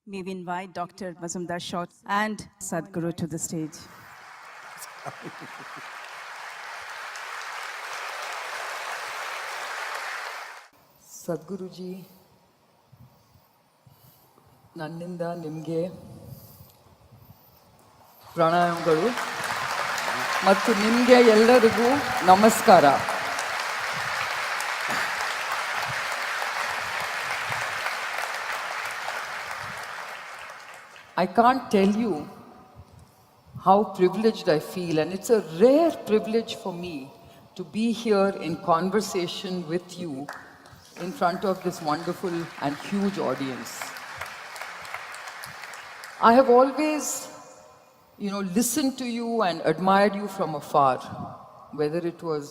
May we invite Dr. Mazumdar Short and Sadhguru to the stage. ಸದ್ಗುರುಜಿ, ನನ್ನಿಂದ ನಿಮಗೆ ಪ್ರಣಾಮಗಳು ಮತ್ತು ನಿಮಗೆ ಎಲ್ಲರಿಗೂ ನಮಸ್ಕಾರ. I can't tell you how privileged I feel, and it's a rare privilege for me to be here in conversation with you in front of this wonderful and huge audience. I have always, listened to you and admired you from afar, whether it was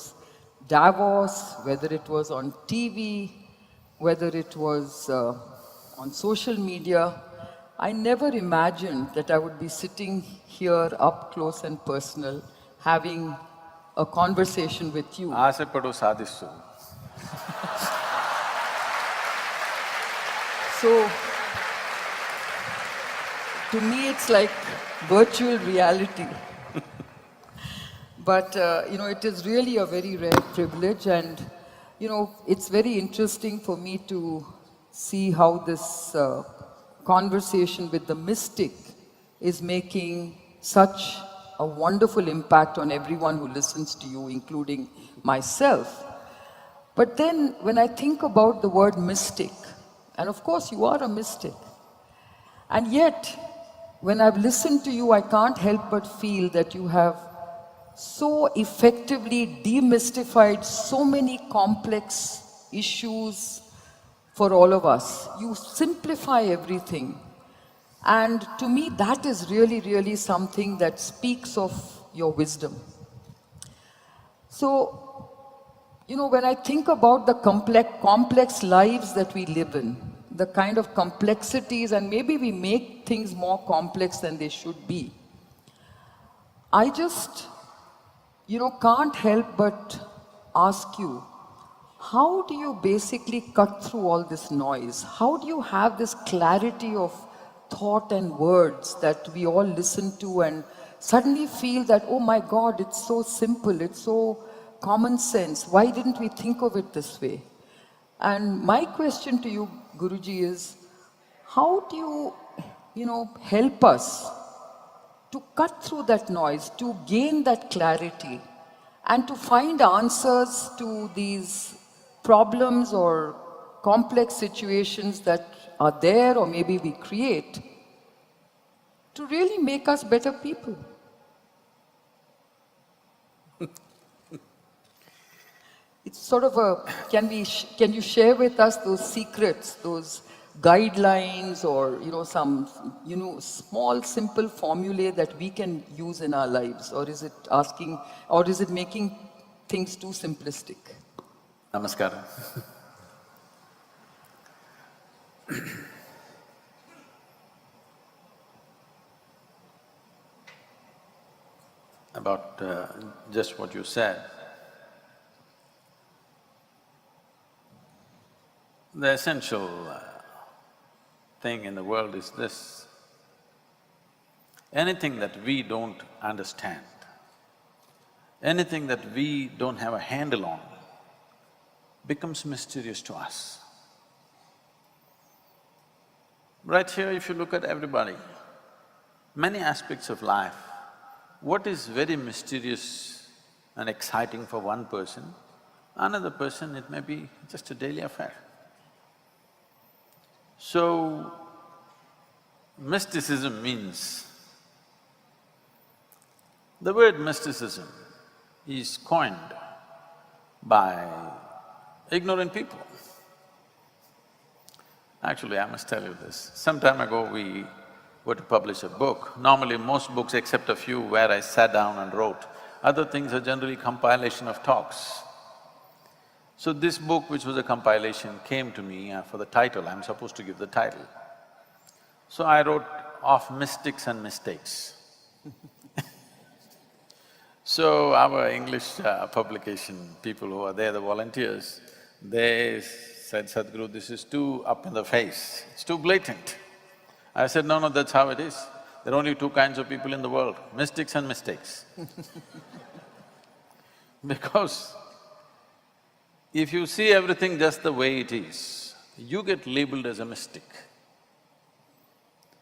Davos, whether it was on TV, whether it was on social media. I never imagined that I would be sitting here up close and personal, having a conversation with you. ఆశపడు సాధిస్తు. So, to me it's like virtual reality. But, it is really a very rare privilege, and, it's very interesting for me to see how this conversation with the mystic is making such a wonderful impact on everyone who listens to you, including myself. But then when I think about the word mystic, and of course you are a mystic, and yet when I've listened to you, I can't help but feel that you have so effectively demystified so many complex issues for all of us. You simplify everything. And to me, that is really, really something that speaks of your wisdom. So, when I think about the complex lives that we live in, the kind of complexities, and maybe we make things more complex than they should be, I just, can't help but ask you, how do you basically cut through all this noise? How do you have this clarity of thought and words that we all listen to and suddenly feel that, oh my God, it's so simple, it's so common sense. Why didn't we think of it this way? And my question to you, Guruji, is how do you, help us to cut through that noise, to gain that clarity, and to find answers to these problems or complex situations that are there or maybe we create, to really make us better people? It's sort of can you share with us those secrets, those guidelines, or some small simple formulae that we can use in our lives, or is it making things too simplistic? నమస్కారం. About just what you said, the essential thing in the world is this: anything that we don't understand, anything that we don't have a handle on, becomes mysterious to us. Right here, if you look at everybody, many aspects of life, what is very mysterious and exciting for one person, another person it may be just a daily affair. So, mysticism means… the word mysticism is coined by ignorant people. Actually, I must tell you this. Some time ago, we were to publish a book. Normally, most books, except a few where I sat down and wrote, other things are generally compilation of talks. So this book, which was a compilation, came to me for the title. I'm supposed to give the title. So I wrote Of Mystics and Mistakes. So our English publication people who are there, the volunteers, they said, Sadhguru, this is too up in the face, it's too blatant. I said, no, no, that's how it is. There are only two kinds of people in the world, mystics and mistakes. Because if you see everything just the way it is, you get labeled as a mystic.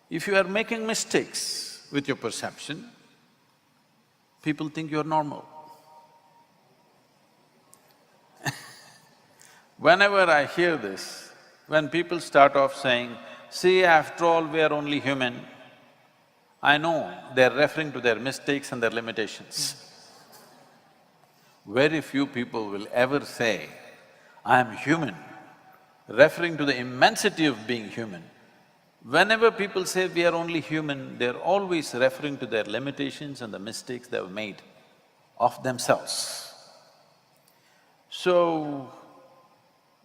If you are making mistakes with your perception, people think you're normal. Whenever I hear this, when people start off saying, see, after all, we are only human, I know they're referring to their mistakes and their limitations. Very few people will ever say, I am human, referring to the immensity of being human. Whenever people say we are only human, they're always referring to their limitations and the mistakes they've made of themselves. So,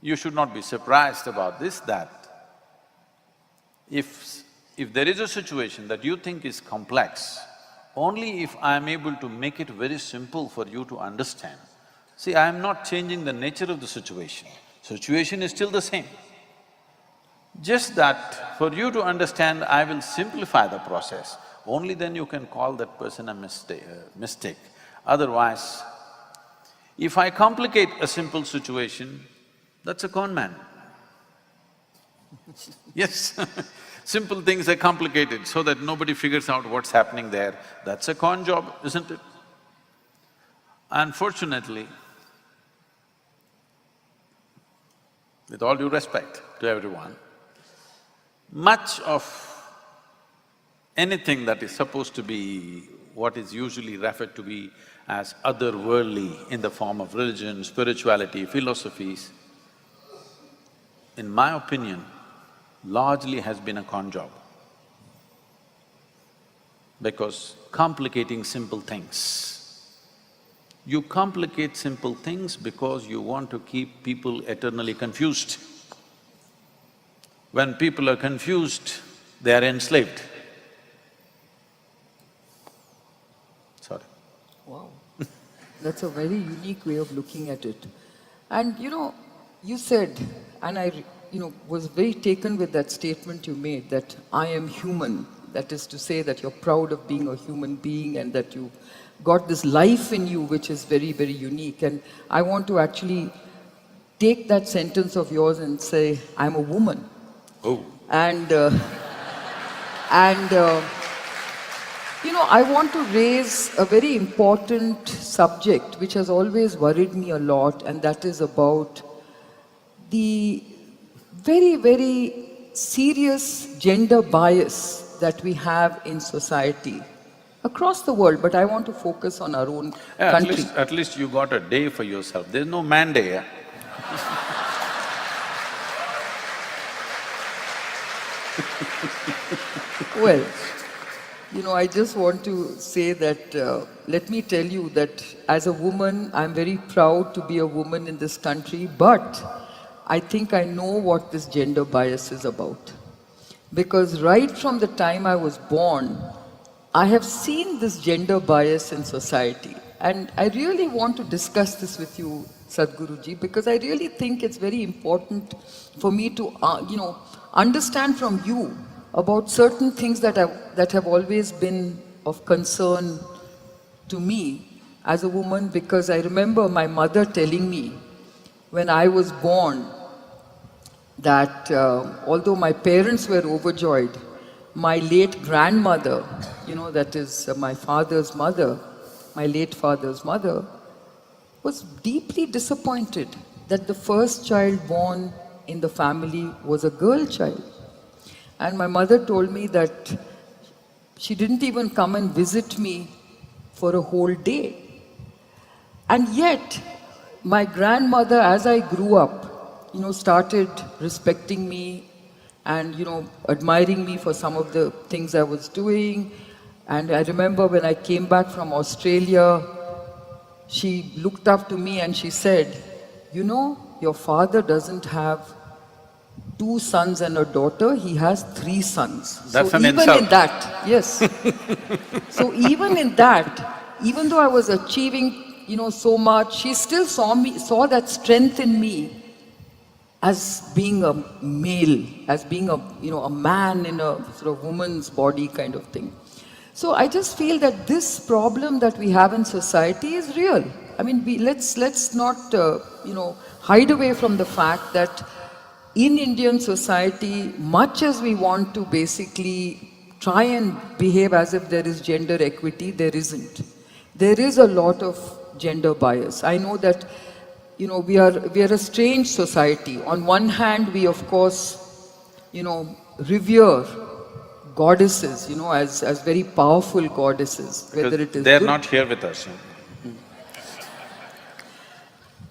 you should not be surprised about this, that if there is a situation that you think is complex, only if I am able to make it very simple for you to understand. See, I am not changing the nature of the situation is still the same. Just that for you to understand, I will simplify the process, only then you can call that person a mistake. Otherwise, if I complicate a simple situation, that's a con man. Yes, simple things are complicated so that nobody figures out what's happening there. That's a con job, isn't it? Unfortunately, with all due respect to everyone, much of anything that is supposed to be what is usually referred to be as otherworldly in the form of religion, spirituality, philosophies, in my opinion, largely has been a con job. Because complicating simple things, you complicate simple things because you want to keep people eternally confused. When people are confused, they are enslaved. Sorry. Wow, that's a very unique way of looking at it. And you said, and I was very taken with that statement you made, that I am human. That is to say that you're proud of being a human being and that you got this life in you which is very, very unique. And I want to actually take that sentence of yours and say, I'm a woman. Oh. And I want to raise a very important subject which has always worried me a lot, and that is about the very, very serious gender bias that we have in society across the world, but I want to focus on our own country. At least you got a day for yourself. There's no man day, eh? Well, I just want to say that, let me tell you that as a woman, I'm very proud to be a woman in this country, but I think I know what this gender bias is about. Because right from the time I was born, I have seen this gender bias in society. And I really want to discuss this with you, Sadhguruji, because I really think it's very important for me to, understand from you about certain things that have always been of concern to me as a woman, because I remember my mother telling me when I was born that although my parents were overjoyed, my late grandmother, that is my father's mother, my late father's mother, was deeply disappointed that the first child born in the family was a girl child. And my mother told me that she didn't even come and visit me for a whole day. And yet, my grandmother, as I grew up, started respecting me and, admiring me for some of the things I was doing. And I remember when I came back from Australia, she looked up to me and she said, your father doesn't have 2 sons and a daughter, he has 3 sons. That's so an even insult. in that, yes. So even in that, even though I was achieving, so much, she still saw that strength in me as being a male, as being a, a man in a sort of woman's body kind of thing. So I just feel that this problem that we have in society is real. I mean, let's not, hide away from the fact that in Indian society, much as we want to basically try and behave as if there is gender equity, there isn't. There is a lot of gender bias. I know that, we are a strange society. On one hand, we of course, revere goddesses, as very powerful goddesses, whether it is they're good. not here with us.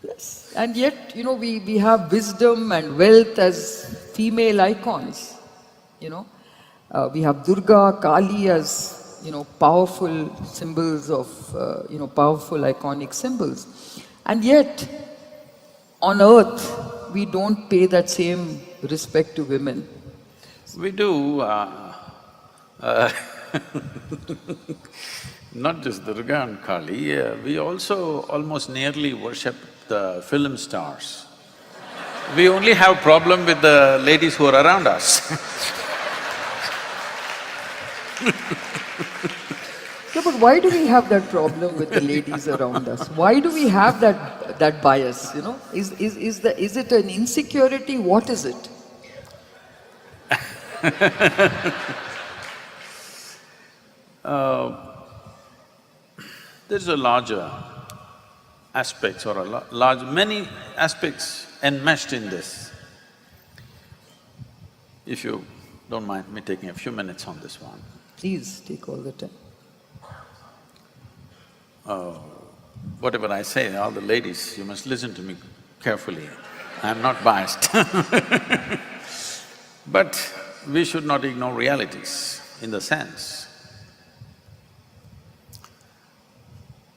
Yes. And yet, we have wisdom and wealth as female icons, we have Durga, Kali as, powerful symbols of, powerful iconic symbols. And yet, on earth, we don't pay that same respect to women. We do, not just Durga and Kali, we also almost nearly worship the film stars. We only have problem with the ladies who are around us. Yeah, but why do we have that problem with the ladies around us? Why do we have that bias, Is it an insecurity? What is it? There's a larger aspects or many aspects enmeshed in this. If you don't mind me taking a few minutes on this one. Please take all the time. Whatever I say, all the ladies, you must listen to me carefully. I'm not biased. But we should not ignore realities in the sense.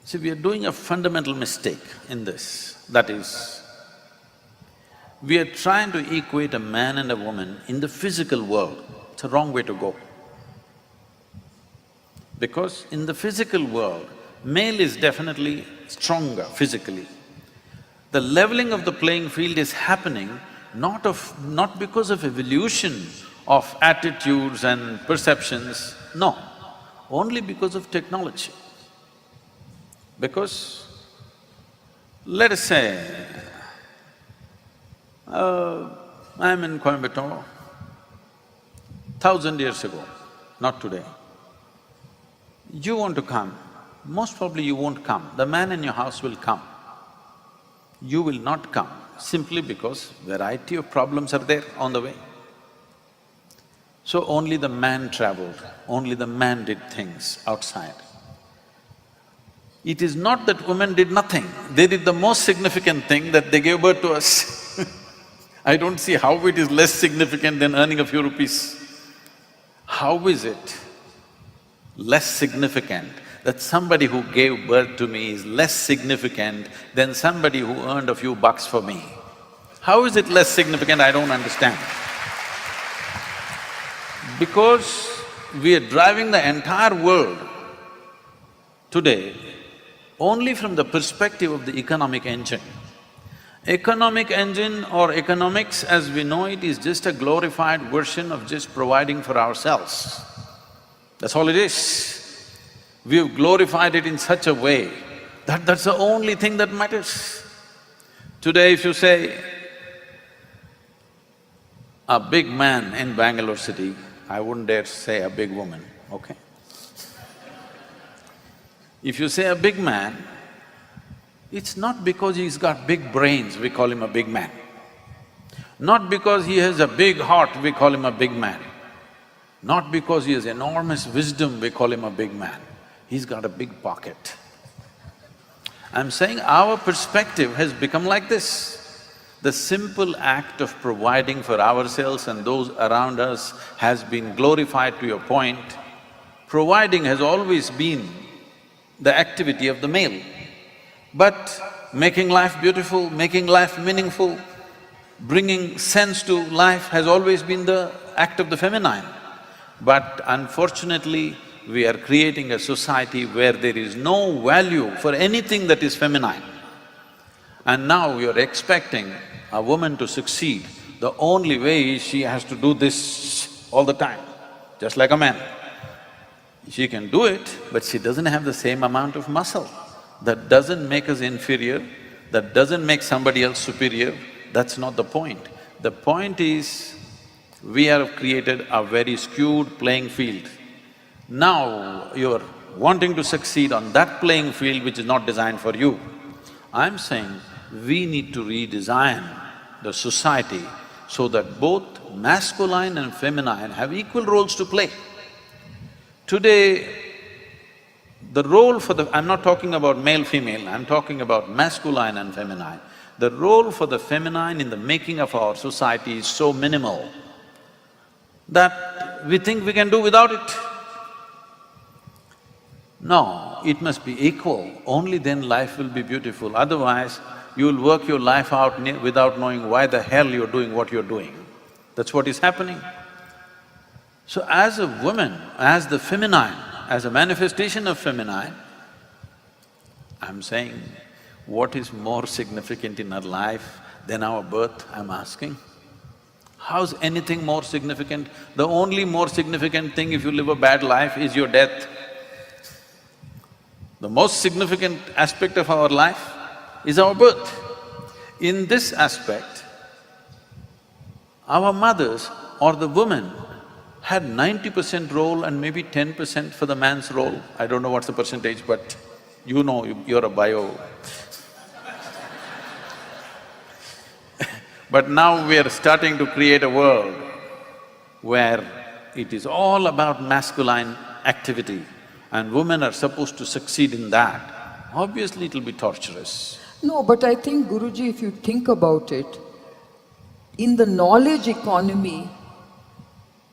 See, we are doing a fundamental mistake in this, that is, we are trying to equate a man and a woman in the physical world. It's a wrong way to go. Because in the physical world, male is definitely stronger physically. The leveling of the playing field is happening not because of evolution of attitudes and perceptions, no, only because of technology. Because, let us say, I'm in Coimbatore, 1,000 years ago, not today. You want to come, most probably you won't come, the man in your house will come. You will not come, simply because variety of problems are there on the way. So only the man traveled, only the man did things outside. It is not that women did nothing, they did the most significant thing, that they gave birth to us. I don't see how it is less significant than earning a few rupees. How is it less significant that somebody who gave birth to me is less significant than somebody who earned a few bucks for me? How is it less significant? I don't understand. Because we are driving the entire world today only from the perspective of the economic engine. Economic engine or economics as we know it is just a glorified version of just providing for ourselves. That's all it is. We've glorified it in such a way that that's the only thing that matters. Today if you say, a big man in Bangalore city, I wouldn't dare say a big woman, okay? If you say a big man, it's not because he's got big brains, we call him a big man. Not because he has a big heart, we call him a big man. Not because he has enormous wisdom, we call him a big man. He's got a big pocket. I'm saying our perspective has become like this. The simple act of providing for ourselves and those around us has been glorified to a point. Providing has always been the activity of the male. But making life beautiful, making life meaningful, bringing sense to life has always been the act of the feminine. But unfortunately, we are creating a society where there is no value for anything that is feminine. And now you're expecting a woman to succeed, the only way is she has to do this all the time, just like a man. She can do it, but she doesn't have the same amount of muscle. That doesn't make us inferior, that doesn't make somebody else superior, that's not the point. The point is, we have created a very skewed playing field. Now, you're wanting to succeed on that playing field which is not designed for you. I'm saying we need to redesign the society so that both masculine and feminine have equal roles to play. Today, the role for the… I'm not talking about male-female, I'm talking about masculine and feminine. The role for the feminine in the making of our society is so minimal that we think we can do without it. No, it must be equal, only then life will be beautiful. Otherwise, you'll work your life out without knowing why the hell you're doing what you're doing. That's what is happening. So as a woman, as the feminine, as a manifestation of feminine, I'm saying, what is more significant in our life than our birth, I'm asking? How's anything more significant? The only more significant thing if you live a bad life is your death. The most significant aspect of our life is our birth. In this aspect, our mothers or the women had 90% role and maybe 10% for the man's role. I don't know what's the percentage, but you know, you're a bio. But now we are starting to create a world where it is all about masculine activity and women are supposed to succeed in that. Obviously, it'll be torturous. No, but I think, Guruji, if you think about it, in the knowledge economy,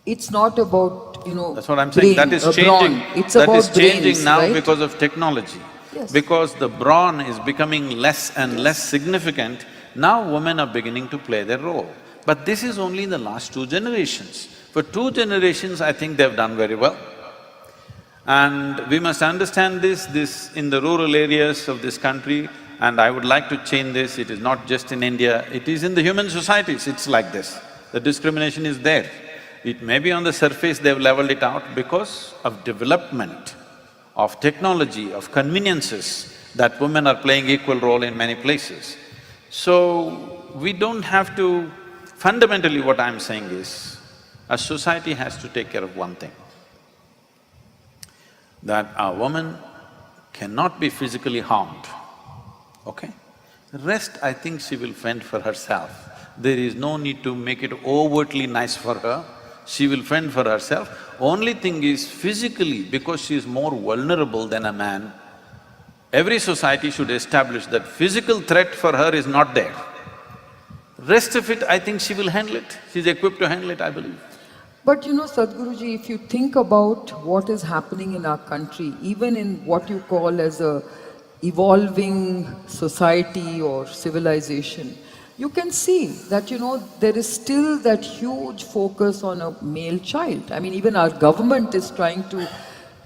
it's not about, That's what I'm saying, that is changing. It's That about is changing brains, now right? because of technology. Yes. Because the brawn is becoming less and less significant, now women are beginning to play their role. But this is only in the last 2 generations. For 2 generations, I think they've done very well. And we must understand this in the rural areas of this country, and I would like to change this. It is not just in India, it is in the human societies, it's like this. The discrimination is there. It may be on the surface they've leveled it out because of development, of technology, of conveniences, that women are playing equal role in many places. So, we don't have to… Fundamentally what I'm saying is, a society has to take care of one thing, that a woman cannot be physically harmed, okay? The rest, I think she will fend for herself. There is no need to make it overtly nice for her, she will fend for herself. Only thing is, physically, because she is more vulnerable than a man, every society should establish that physical threat for her is not there. Rest of it, I think she will handle it, she's equipped to handle it, I believe. But Sadhguruji, if you think about what is happening in our country, even in what you call as a evolving society or civilization, you can see that, there is still that huge focus on a male child. I mean, even our government is trying to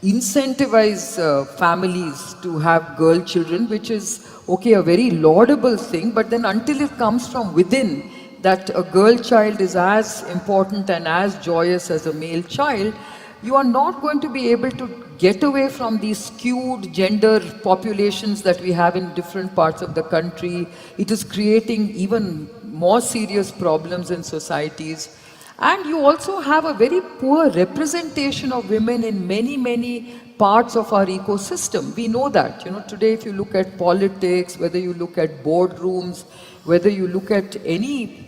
incentivize families to have girl children, which is, okay, a very laudable thing, but then until it comes from within, that a girl child is as important and as joyous as a male child, you are not going to be able to get away from these skewed gender populations that we have in different parts of the country. It is creating even more serious problems in societies. And you also have a very poor representation of women in many parts of our ecosystem. We know that, today if you look at politics, whether you look at boardrooms, whether you look at any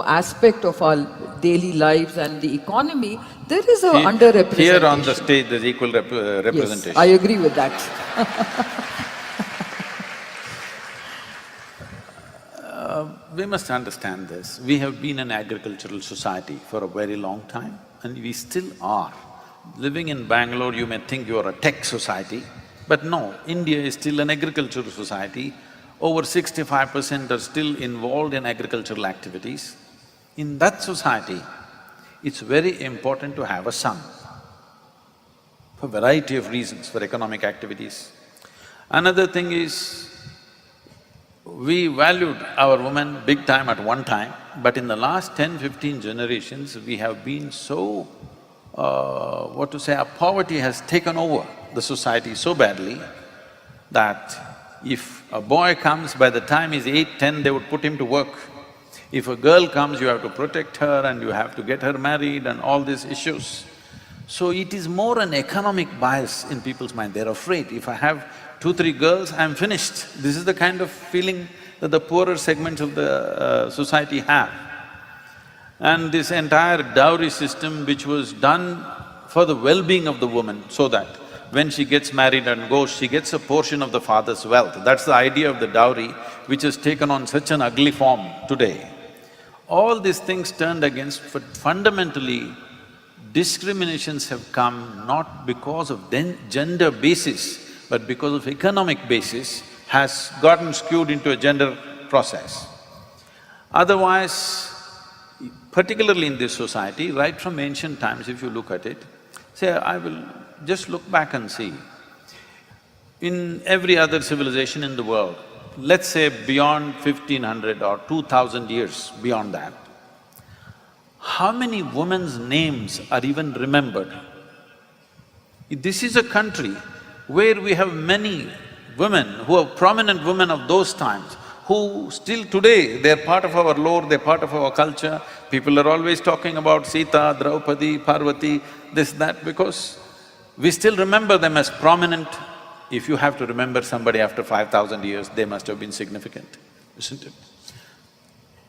aspect of our daily lives and the economy, there is a underrepresentation. Here on the stage, there's equal representation. Yes, I agree with that. We must understand this. We have been an agricultural society for a very long time, and we still are. Living in Bangalore, you may think you are a tech society, but no, India is still an agricultural society. Over 65% are still involved in agricultural activities. In that society, it's very important to have a son, for a variety of reasons, for economic activities. Another thing is, we valued our women big time at one time, but in the last 10-15 generations, we have been so… what to say, our poverty has taken over the society so badly that if a boy comes, by the time he's 8, 10, they would put him to work. If a girl comes, you have to protect her and you have to get her married and all these issues. So it is more an economic bias in people's mind. They're afraid, if I have 2-3 girls, I'm finished. This is the kind of feeling that the poorer segments of the society have. And this entire dowry system, which was done for the well-being of the woman, so that when she gets married and goes, she gets a portion of the father's wealth. That's the idea of the dowry, which has taken on such an ugly form today. All these things turned against, but fundamentally, discriminations have come not because of gender basis, but because of economic basis, has gotten skewed into a gender process. Otherwise, particularly in this society, right from ancient times, if you look at it, say, I will just look back and see, in every other civilization in the world, let's say beyond 1500 or 2000 years beyond that, how many women's names are even remembered? This is a country where we have many women who are prominent women of those times, who still today, they're part of our lore, they're part of our culture. People are always talking about Sita, Draupadi, Parvati, this, that, because we still remember them as prominent. If you have to remember somebody after 5,000 years, they must have been significant, isn't it?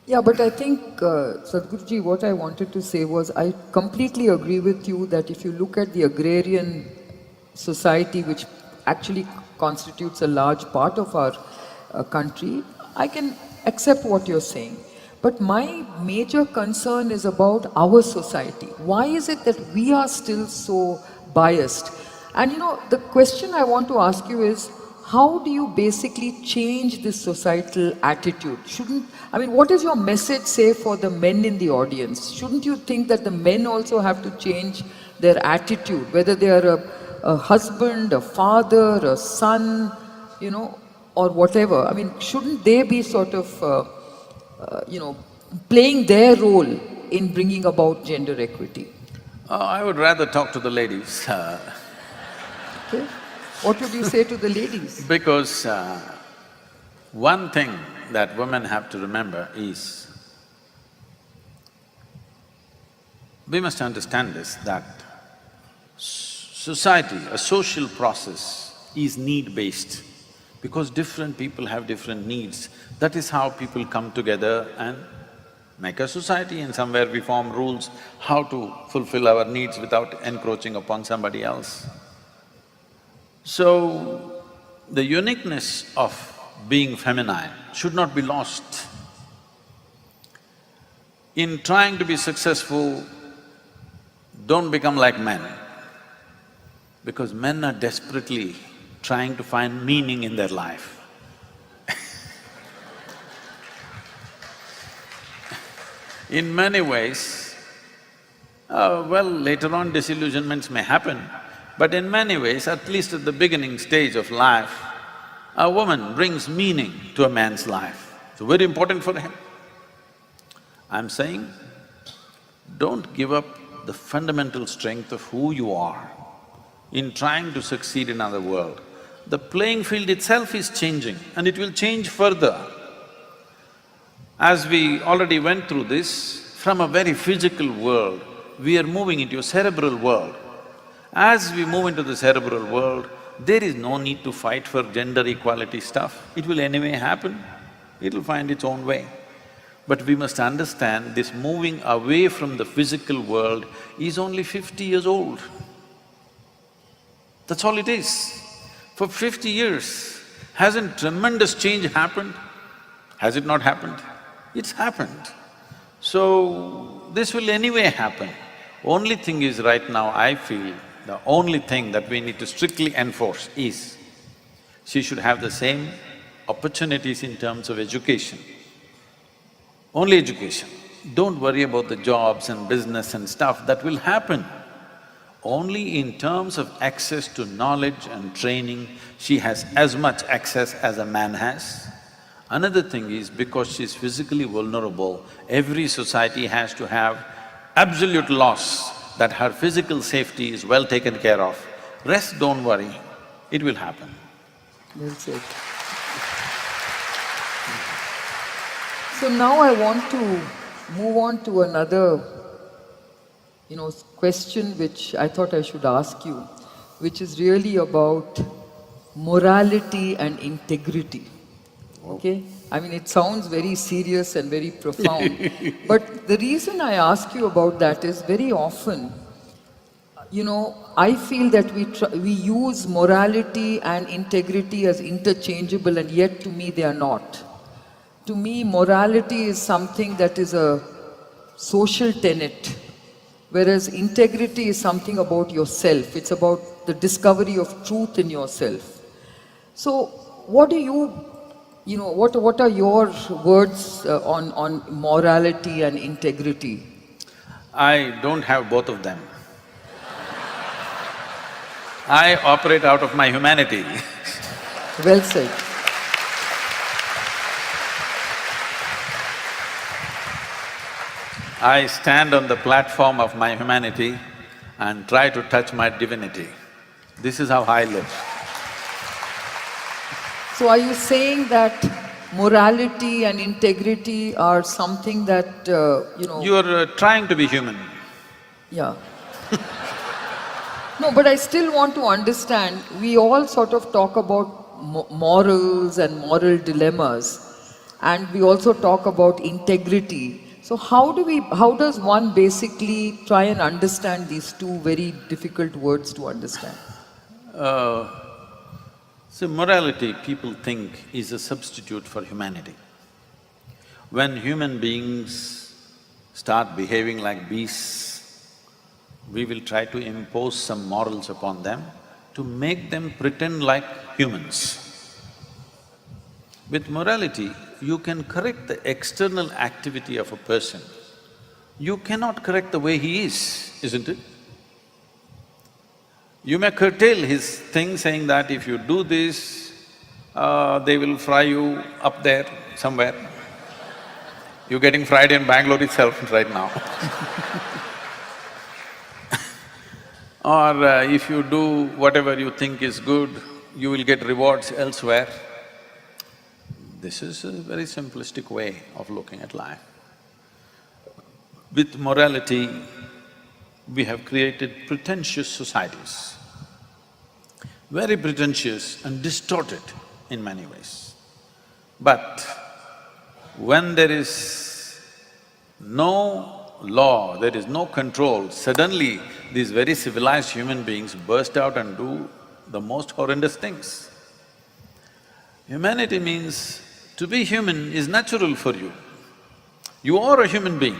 Yeah, but I think, Sadhguruji, what I wanted to say was, I completely agree with you that if you look at the agrarian society, which actually constitutes a large part of our country, I can accept what you're saying. But my major concern is about our society. Why is it that we are still so biased? And you know, the question I want to ask you is, how do you basically change this societal attitude? I mean, what is your message, say, for the men in the audience? Shouldn't you think that the men also have to change their attitude, whether they are a husband, a father, a son, you know, or whatever? I mean, shouldn't they be sort of, playing their role in bringing about gender equity? I would rather talk to the ladies. Okay. What would you say to the ladies? Because one thing that women have to remember is, we must understand this, that society, a social process is need-based, because different people have different needs. That is how people come together and make a society, and somewhere we form rules how to fulfill our needs without encroaching upon somebody else. So, the uniqueness of being feminine should not be lost. In trying to be successful, don't become like men, because men are desperately trying to find meaning in their life. In many ways, later on disillusionments may happen, but in many ways, at least at the beginning stage of life, a woman brings meaning to a man's life. It's very important for him. I'm saying, don't give up the fundamental strength of who you are in trying to succeed in our world. The playing field itself is changing, and it will change further. As we already went through this, from a very physical world, we are moving into a cerebral world. As we move into the cerebral world, there is no need to fight for gender equality stuff. It will anyway happen, it'll find its own way. But we must understand this moving away from the physical world is only 50 years old. That's all it is. For 50 years, hasn't tremendous change happened? Has it not happened? It's happened. So, this will anyway happen. Only thing is, right now, I feel, the only thing that we need to strictly enforce is, she should have the same opportunities in terms of education. Only education. Don't worry about the jobs and business and stuff, that will happen. Only in terms of access to knowledge and training, she has as much access as a man has. Another thing is, because she's physically vulnerable, every society has to have absolute laws that her physical safety is well taken care of. Rest, don't worry, it will happen. Well said. So now I want to move on to another, question which I thought I should ask you, which is really about morality and integrity. Okay? I mean, it sounds very serious and very profound. But the reason I ask you about that is very often, I feel that we use morality and integrity as interchangeable, and yet to me they are not. To me, morality is something that is a social tenet, whereas integrity is something about yourself. It's about the discovery of truth in yourself. So, what do what are your words on morality and integrity? I don't have both of them. I operate out of my humanity. Well said. I stand on the platform of my humanity and try to touch my divinity. This is how I live. So are you saying that morality and integrity are something that, You're trying to be human. Yeah. No, but I still want to understand, we all sort of talk about morals and moral dilemmas, and we also talk about integrity. So how does one basically try and understand these two very difficult words to understand? So morality, people think, is a substitute for humanity. When human beings start behaving like beasts, we will try to impose some morals upon them to make them pretend like humans. With morality, you can correct the external activity of a person. You cannot correct the way he is, isn't it? You may curtail his thing saying that if you do this, they will fry you up there somewhere. You're getting fried in Bangalore itself right now. Or if you do whatever you think is good, you will get rewards elsewhere. This is a very simplistic way of looking at life. With morality, we have created pretentious societies, very pretentious and distorted in many ways. But when there is no law, there is no control, suddenly these very civilized human beings burst out and do the most horrendous things. Humanity means to be human is natural for you. You are a human being.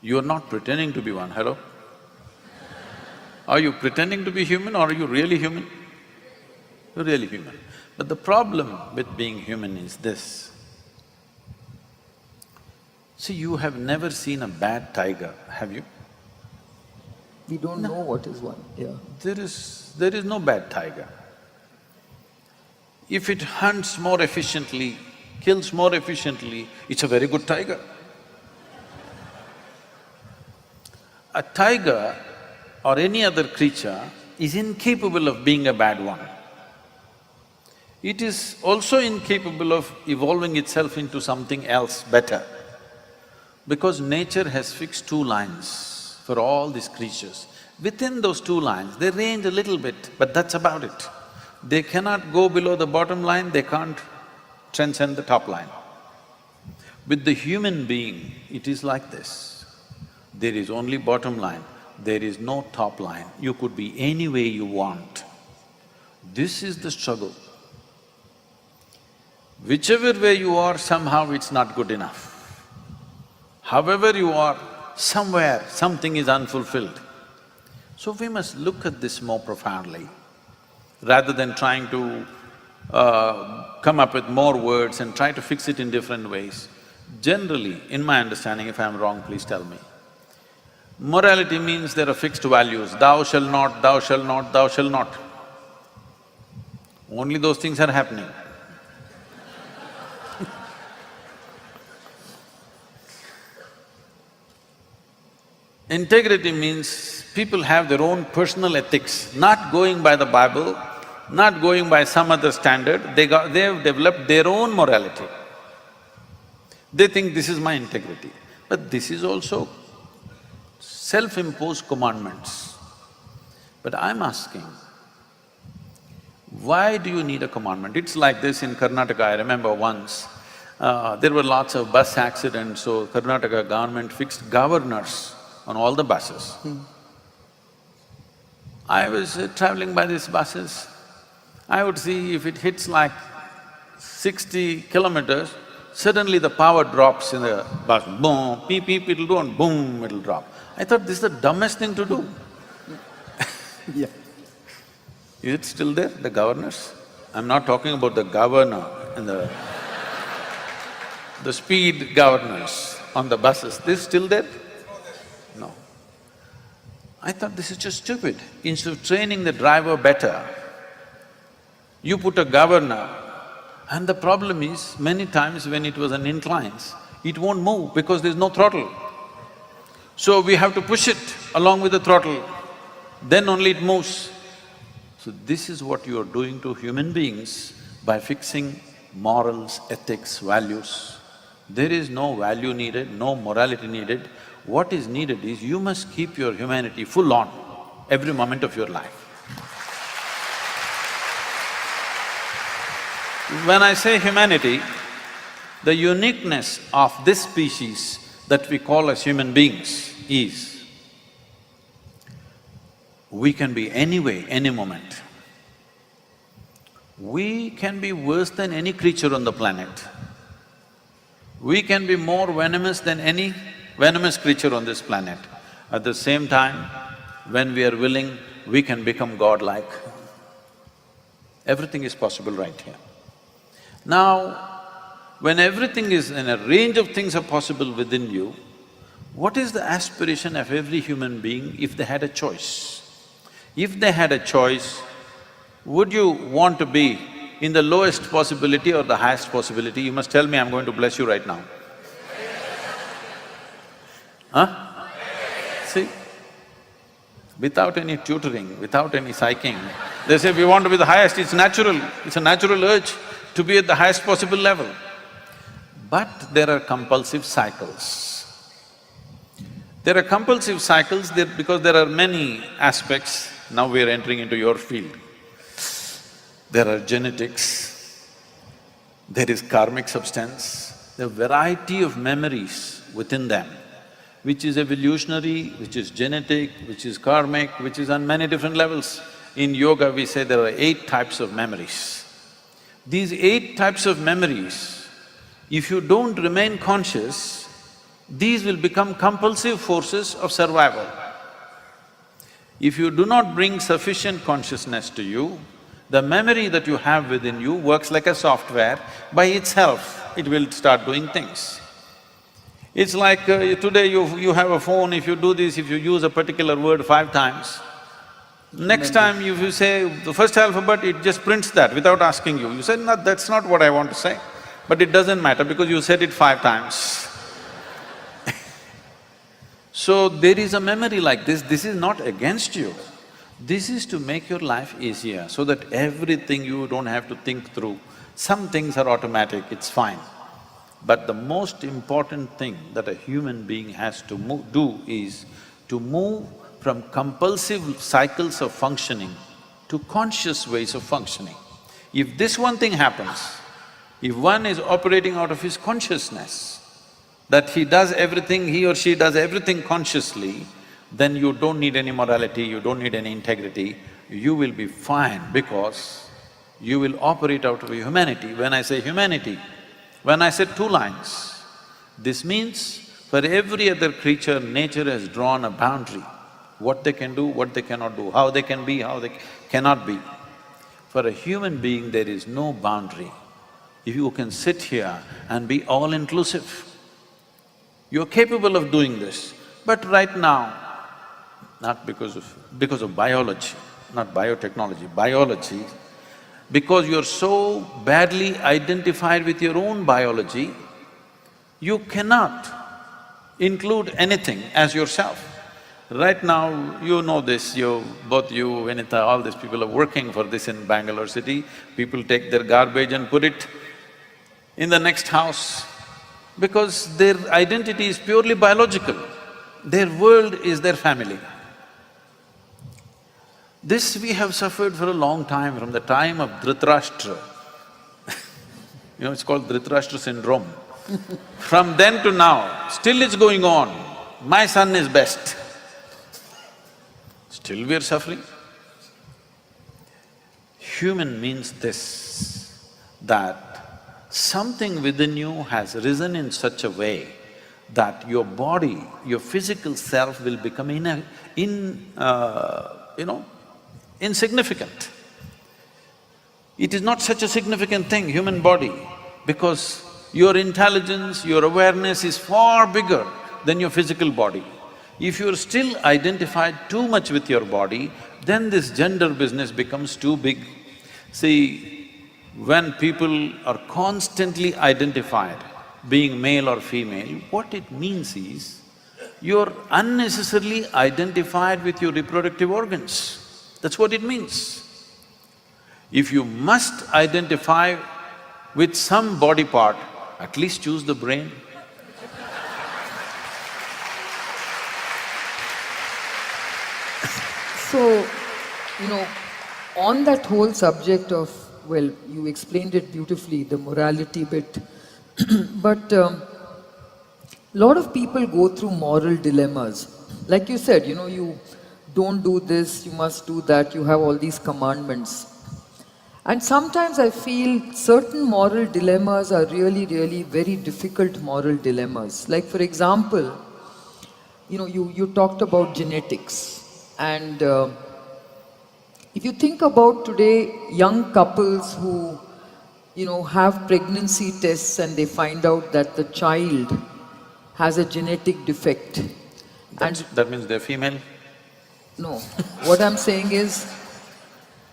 You are not pretending to be one, hello? Are you pretending to be human or are you really human? You're really human. But the problem with being human is this. See, you have never seen a bad tiger, have you? We don't know what is one, yeah. There is no bad tiger. If it hunts more efficiently, kills more efficiently, it's a very good tiger. A tiger or any other creature is incapable of being a bad one. It is also incapable of evolving itself into something else better, because nature has fixed two lines for all these creatures. Within those two lines, they range a little bit, but that's about it. They cannot go below the bottom line, they can't transcend the top line. With the human being, it is like this. There is only bottom line, there is no top line. You could be any way you want. This is the struggle. Whichever way you are, somehow it's not good enough. However you are, somewhere something is unfulfilled. So we must look at this more profoundly, rather than trying to come up with more words and try to fix it in different ways. Generally, in my understanding, if I'm wrong, please tell me. Morality means there are fixed values, thou shall not, thou shall not, thou shall not. Only those things are happening. Integrity means people have their own personal ethics, not going by the Bible, not going by some other standard, they've developed their own morality. They think this is my integrity, but this is also self-imposed commandments. But I'm asking, why do you need a commandment? It's like this in Karnataka, I remember once, there were lots of bus accidents, so Karnataka government fixed governors on all the buses. I was traveling by these buses, I would see if it hits like 60 kilometers, suddenly the power drops in the bus, boom, beep, beep, it'll do and boom, it'll drop. I thought this is the dumbest thing to do. Yeah. Is it still there, the governors? I'm not talking about the governor and the speed governors on the buses. This is still there? No. I thought this is just stupid. Instead of training the driver better, you put a governor, and the problem is, many times when it was an inclines, it won't move because there's no throttle. So we have to push it along with the throttle, then only it moves. So this is what you are doing to human beings by fixing morals, ethics, values. There is no value needed, no morality needed. What is needed is you must keep your humanity full on every moment of your life. When I say humanity, the uniqueness of this species that we call as human beings is, we can be any way, any moment. We can be worse than any creature on the planet. We can be more venomous than any venomous creature on this planet. At the same time, when we are willing, we can become godlike. Everything is possible right here. Now, when everything is… and a range of things are possible within you, what is the aspiration of every human being if they had a choice? If they had a choice, would you want to be in the lowest possibility or the highest possibility? You must tell me, I'm going to bless you right now. Huh? See? Without any tutoring, without any psyching, they say we want to be the highest, it's natural, it's a natural urge to be at the highest possible level. But there are compulsive cycles. There are compulsive cycles because there are many aspects. Now we are entering into your field. There are genetics, there is karmic substance, there are variety of memories within them, which is evolutionary, which is genetic, which is karmic, which is on many different levels. In yoga, we say there are 8 types of memories. These 8 types of memories, if you don't remain conscious, these will become compulsive forces of survival. If you do not bring sufficient consciousness to you, the memory that you have within you works like a software. By itself, it will start doing things. It's like today you have a phone, if you do this, if you use a particular word 5 times, next time if you say the first alphabet, it just prints that without asking you. You say, no, that's not what I want to say. But it doesn't matter because you said it 5 times. So there is a memory like this is not against you. This is to make your life easier so that everything you don't have to think through. Some things are automatic, it's fine. But the most important thing that a human being has to do is to move from compulsive cycles of functioning to conscious ways of functioning. If this one thing happens, if one is operating out of his consciousness, that he does everything, he or she does everything consciously, then you don't need any morality, you don't need any integrity, you will be fine because you will operate out of your humanity. When I say humanity, when I said 2 lines, this means for every other creature, nature has drawn a boundary, what they can do, what they cannot do, how they can be, how they cannot be. For a human being, there is no boundary. If you can sit here and be all-inclusive, you're capable of doing this. But right now, not because of biology, not biotechnology, biology, because you're so badly identified with your own biology, you cannot include anything as yourself. Right now, you know this, both you, Vinita, all these people are working for this in Bangalore city. People take their garbage and put it in the next house because their identity is purely biological. Their world is their family. This we have suffered for a long time, from the time of Dhritarashtra. It's called Dhritarashtra syndrome. From then to now, still it's going on. My son is best. Still we are suffering. Human means this, that something within you has risen in such a way that your body, your physical self will become insignificant. It is not such a significant thing, human body, because your intelligence, your awareness is far bigger than your physical body. If you're still identified too much with your body, then this gender business becomes too big. See, when people are constantly identified, being male or female, what it means is, you're unnecessarily identified with your reproductive organs. That's what it means. If you must identify with some body part, at least choose the brain. So, on that whole subject of, well, you explained it beautifully, the morality bit, but lot of people go through moral dilemmas. Like you said, you don't do this, you must do that, you have all these commandments. And sometimes I feel certain moral dilemmas are really, really very difficult moral dilemmas. Like for example, you talked about genetics. And if you think about today, young couples who, have pregnancy tests and they find out that the child has a genetic defect. That means they're female? No, what I'm saying is,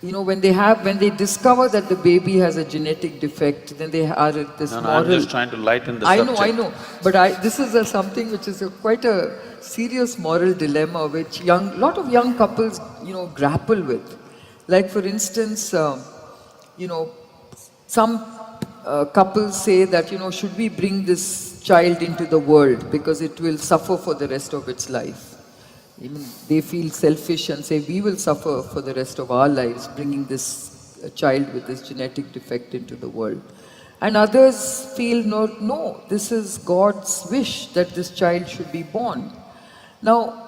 when they discover that the baby has a genetic defect, then they are at this No, moral… I'm just trying to lighten the subject. I know, but this is something which is quite a serious moral dilemma which lot of young couples, grapple with. Like for instance, some couples say that, should we bring this child into the world because it will suffer for the rest of its life. Even they feel selfish and say, we will suffer for the rest of our lives bringing this child with this genetic defect into the world. And others feel, no, this is God's wish that this child should be born. Now,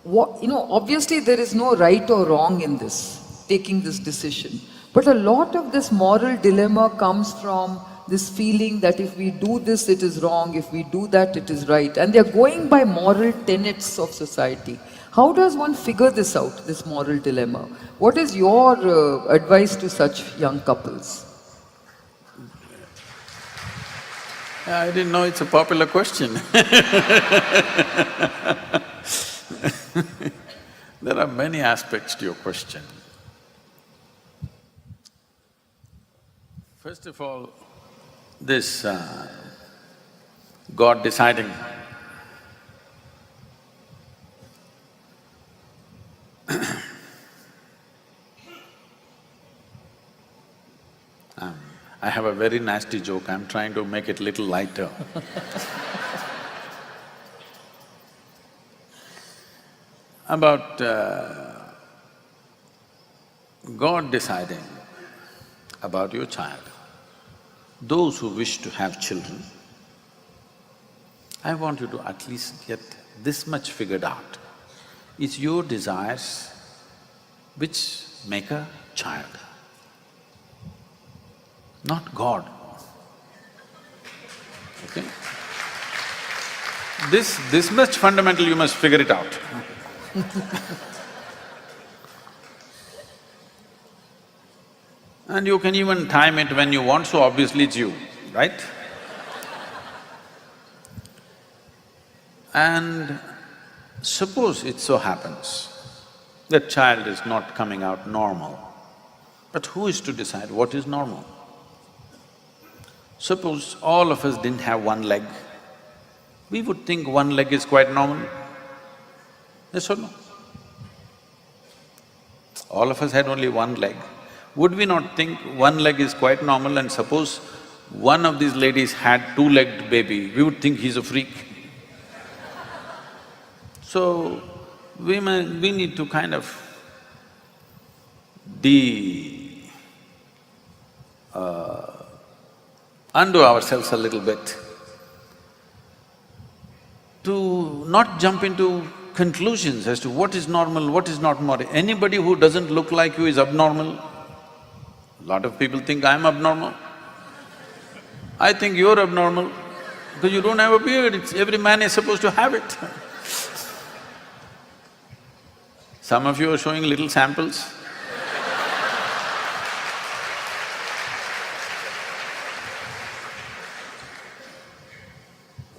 obviously there is no right or wrong in this, taking this decision. But a lot of this moral dilemma comes from this feeling that if we do this, it is wrong, if we do that, it is right. And they're going by moral tenets of society. How does one figure this out, this moral dilemma? What is your advice to such young couples? I didn't know it's a popular question. There are many aspects to your question. First of all, this God deciding. I have a very nasty joke, I'm trying to make it little lighter. About God deciding about your child. Those who wish to have children, I want you to at least get this much figured out. It's your desires which make a child, not God. Okay? This much fundamental, you must figure it out. And you can even time it when you want, so obviously it's you, right? And suppose it so happens that child is not coming out normal, but who is to decide what is normal? Suppose all of us didn't have one leg, we would think one leg is quite normal. Yes or no? All of us had only one leg. Would we not think one leg is quite normal, and suppose one of these ladies had two-legged baby, we would think he's a freak. So, we need to kind of undo ourselves a little bit, to not jump into conclusions as to what is normal, what is not normal. Anybody who doesn't look like you is abnormal. A lot of people think I'm abnormal. I think you're abnormal because you don't have a beard. Every man is supposed to have it. Some of you are showing little samples.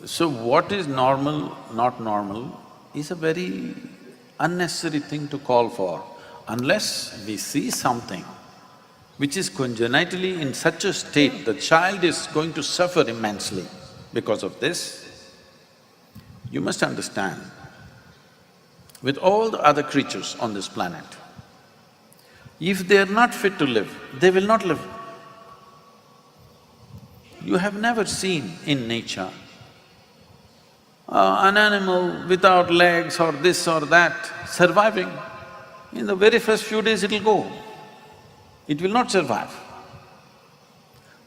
So what is normal, not normal, is a very unnecessary thing to call for. Unless we see something which is congenitally in such a state, the child is going to suffer immensely because of this. You must understand, with all the other creatures on this planet, if they are not fit to live, they will not live. You have never seen in nature an animal without legs or this or that surviving. In the very first few days it'll go. It will not survive.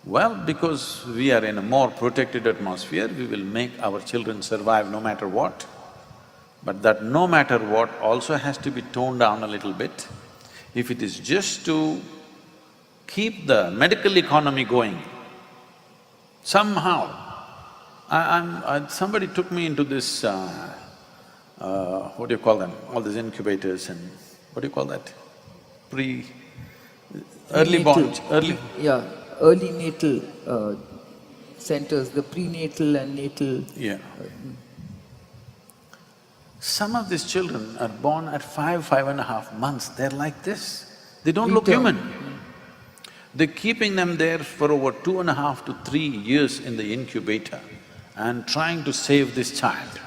Well, because we are in a more protected atmosphere, we will make our children survive no matter what. But that no matter what also has to be toned down a little bit. If it is just to keep the medical economy going, somehow, somebody took me into this, what do you call them, all these incubators and what do you call that? Early born, early… Yeah, early natal centers, the prenatal and natal… Yeah. Some of these children are born at 5.5 months, they're like this. They don't look human. They're keeping them there for over 2.5 to 3 years in the incubator and trying to save this child.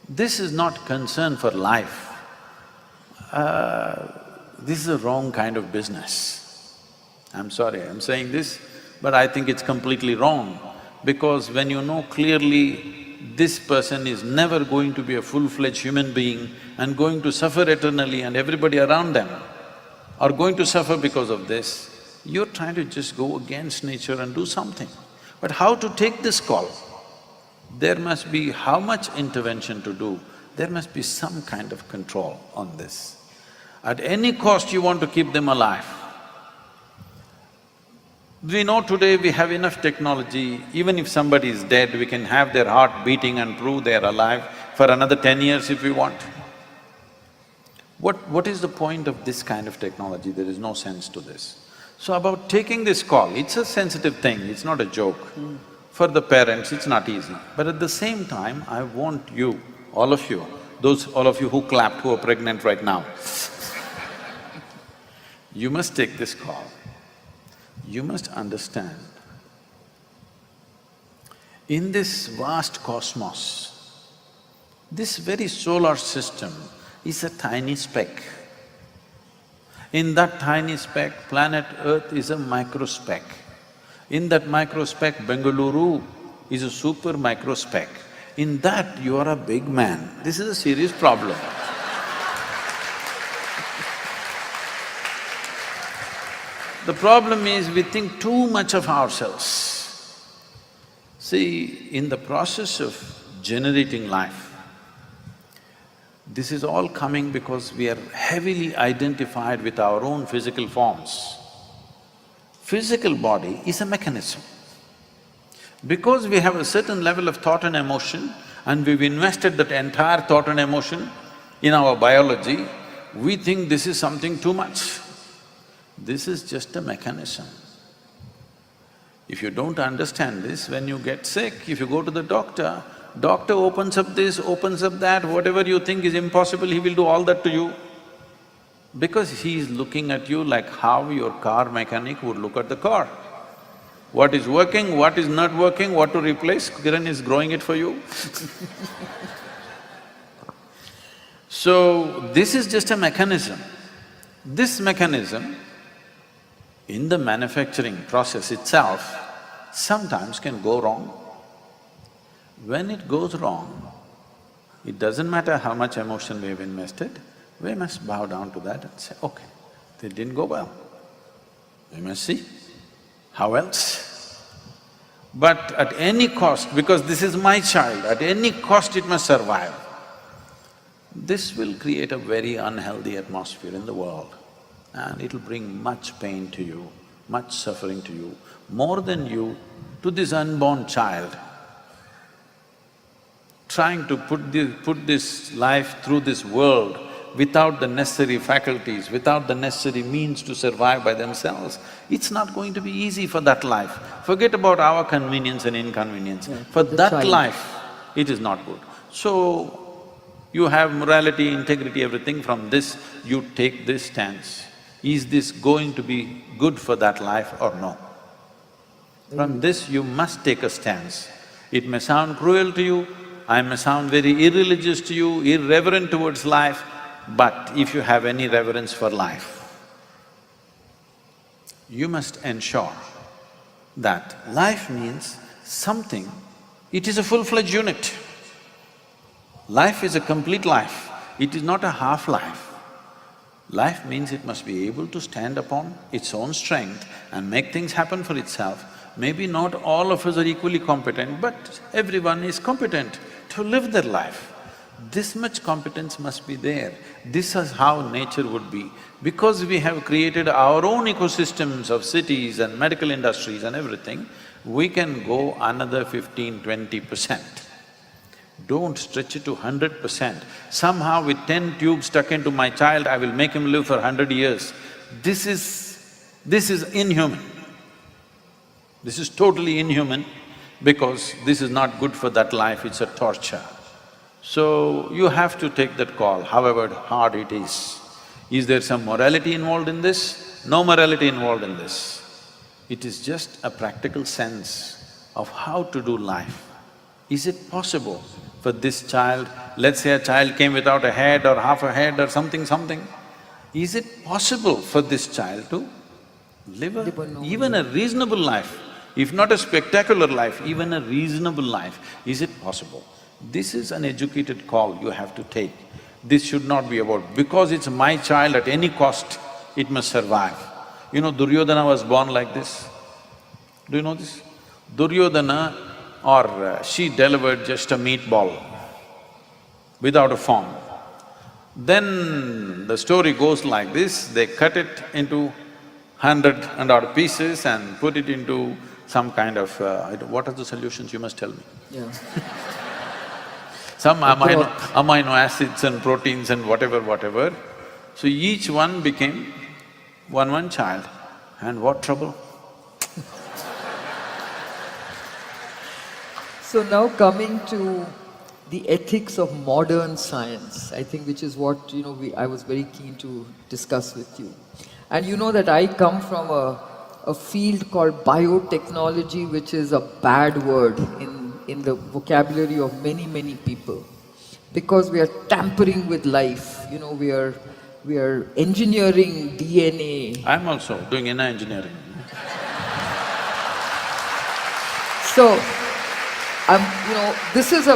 This is not concern for life. This is a wrong kind of business. I'm sorry, I'm saying this, but I think it's completely wrong, because when you know clearly this person is never going to be a full-fledged human being and going to suffer eternally, and everybody around them are going to suffer because of this, you're trying to just go against nature and do something. But how to take this call? There must be how much intervention to do, there must be some kind of control on this. At any cost you want to keep them alive. We know today we have enough technology, even if somebody is dead, we can have their heart beating and prove they're alive for another 10 years if we want. What is the point of this kind of technology? There is no sense to this. So about taking this call, it's a sensitive thing, it's not a joke. For the parents, it's not easy. But at the same time, I want you, all of you, all of you who clapped, who are pregnant right now, you must take this call. You must understand, in this vast cosmos, this very solar system is a tiny speck. In that tiny speck, planet Earth is a microspeck. In that microspeck, Bengaluru is a super microspeck. In that, you are a big man. This is a serious problem. The problem is we think too much of ourselves. See, in the process of generating life, this is all coming because we are heavily identified with our own physical forms. Physical body is a mechanism. Because we have a certain level of thought and emotion, and we've invested that entire thought and emotion in our biology, we think this is something too much. This is just a mechanism. If you don't understand this, when you get sick, if you go to the doctor, doctor opens up this, opens up that, whatever you think is impossible, he will do all that to you. Because he is looking at you like how your car mechanic would look at the car. What is working, what is not working, what to replace, Kiran is growing it for you. So, this is just a mechanism. This mechanism, in the manufacturing process itself, sometimes can go wrong. When it goes wrong, it doesn't matter how much emotion we've invested, we must bow down to that and say, okay, it didn't go well. We must see, how else? But at any cost, because this is my child, at any cost it must survive. This will create a very unhealthy atmosphere in the world and it'll bring much pain to you, much suffering to you, more than you to this unborn child. Trying to put this life through this world without the necessary faculties, without the necessary means to survive by themselves, it's not going to be easy for that life. Forget about our convenience and inconvenience. Yeah, for the that child. life, it is not good. So, you have morality, integrity, everything. From this, you take this stance. Is this going to be good for that life or no? From this, you must take a stance. It may sound cruel to you, I may sound very irreligious to you, irreverent towards life, but if you have any reverence for life, you must ensure that life means something, it is a full-fledged unit. Life is a complete life, it is not a half-life. Life means it must be able to stand upon its own strength and make things happen for itself. Maybe not all of us are equally competent, but everyone is competent to live their life. This much competence must be there. This is how nature would be. Because we have created our own ecosystems of cities and medical industries and everything, we can go another 15–20%. Don't stretch it to 100%. Somehow with 10 tubes stuck into my child, I will make him live for 100 years. This is inhuman. This is totally inhuman because this is not good for that life, it's a torture. So, you have to take that call, however hard it is. Is there some morality involved in this? No morality involved in this. It is just a practical sense of how to do life. Is it possible for this child, let's say a child came without a head or half a head or something, is it possible for this child to live even a reasonable life? If not a spectacular life, even a reasonable life, is it possible? This is an educated call you have to take. This should not be about, because it's my child, at any cost, it must survive. You know, Duryodhana was born like this. Do you know this? Duryodhana she delivered just a meatball without a form. Then the story goes like this, they cut it into 100 and odd pieces and put it into some kind of… what are the solutions, you must tell me? Yeah. Some amino acids and proteins and whatever. So each one became one child, and what trouble? So now coming to the ethics of modern science, I think which is what, I was very keen to discuss with you. And you know that I come from a field called biotechnology, which is a bad word in the vocabulary of many people. Because we are tampering with life, we are engineering DNA. I'm also doing inner engineering. So, this is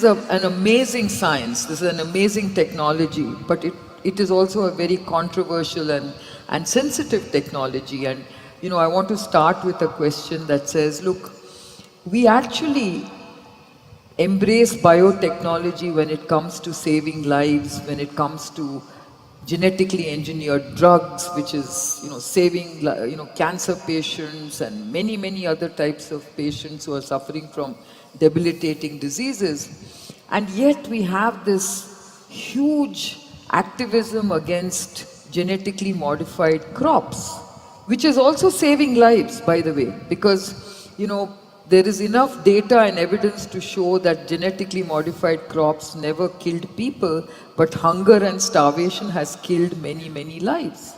an amazing science, this is an amazing technology, but it is also a very controversial and sensitive technology. And, I want to start with a question that says, look, we actually embrace biotechnology when it comes to saving lives, when it comes to genetically engineered drugs, which is, saving, cancer patients and many other types of patients who are suffering from debilitating diseases. And yet we have this huge activism against genetically modified crops, which is also saving lives, by the way, because, there is enough data and evidence to show that genetically modified crops never killed people, but hunger and starvation has killed many lives.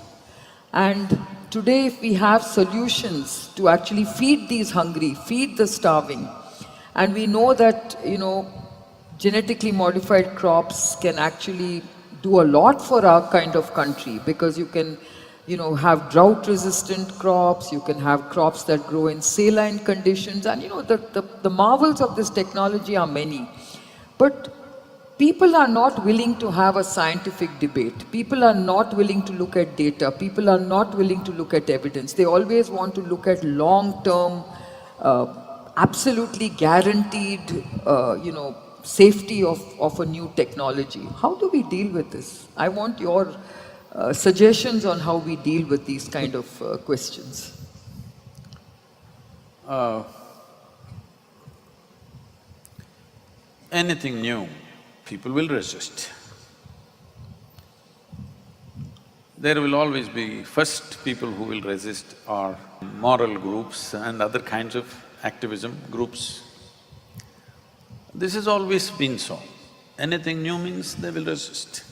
And today, if we have solutions to actually feed these hungry, feed the starving, and we know that, genetically modified crops can actually do a lot for our kind of country, because you can, have drought resistant crops, you can have crops that grow in saline conditions, and the marvels of this technology are many. But people are not willing to have a scientific debate. People are not willing to look at data. People are not willing to look at evidence. They always want to look at long-term, absolutely guaranteed, safety of a new technology. How do we deal with this? I want your suggestions on how we deal with these kind of questions. Anything new, people will resist. There will always be first people who will resist are moral groups and other kinds of activism groups. This has always been so. Anything new means they will resist.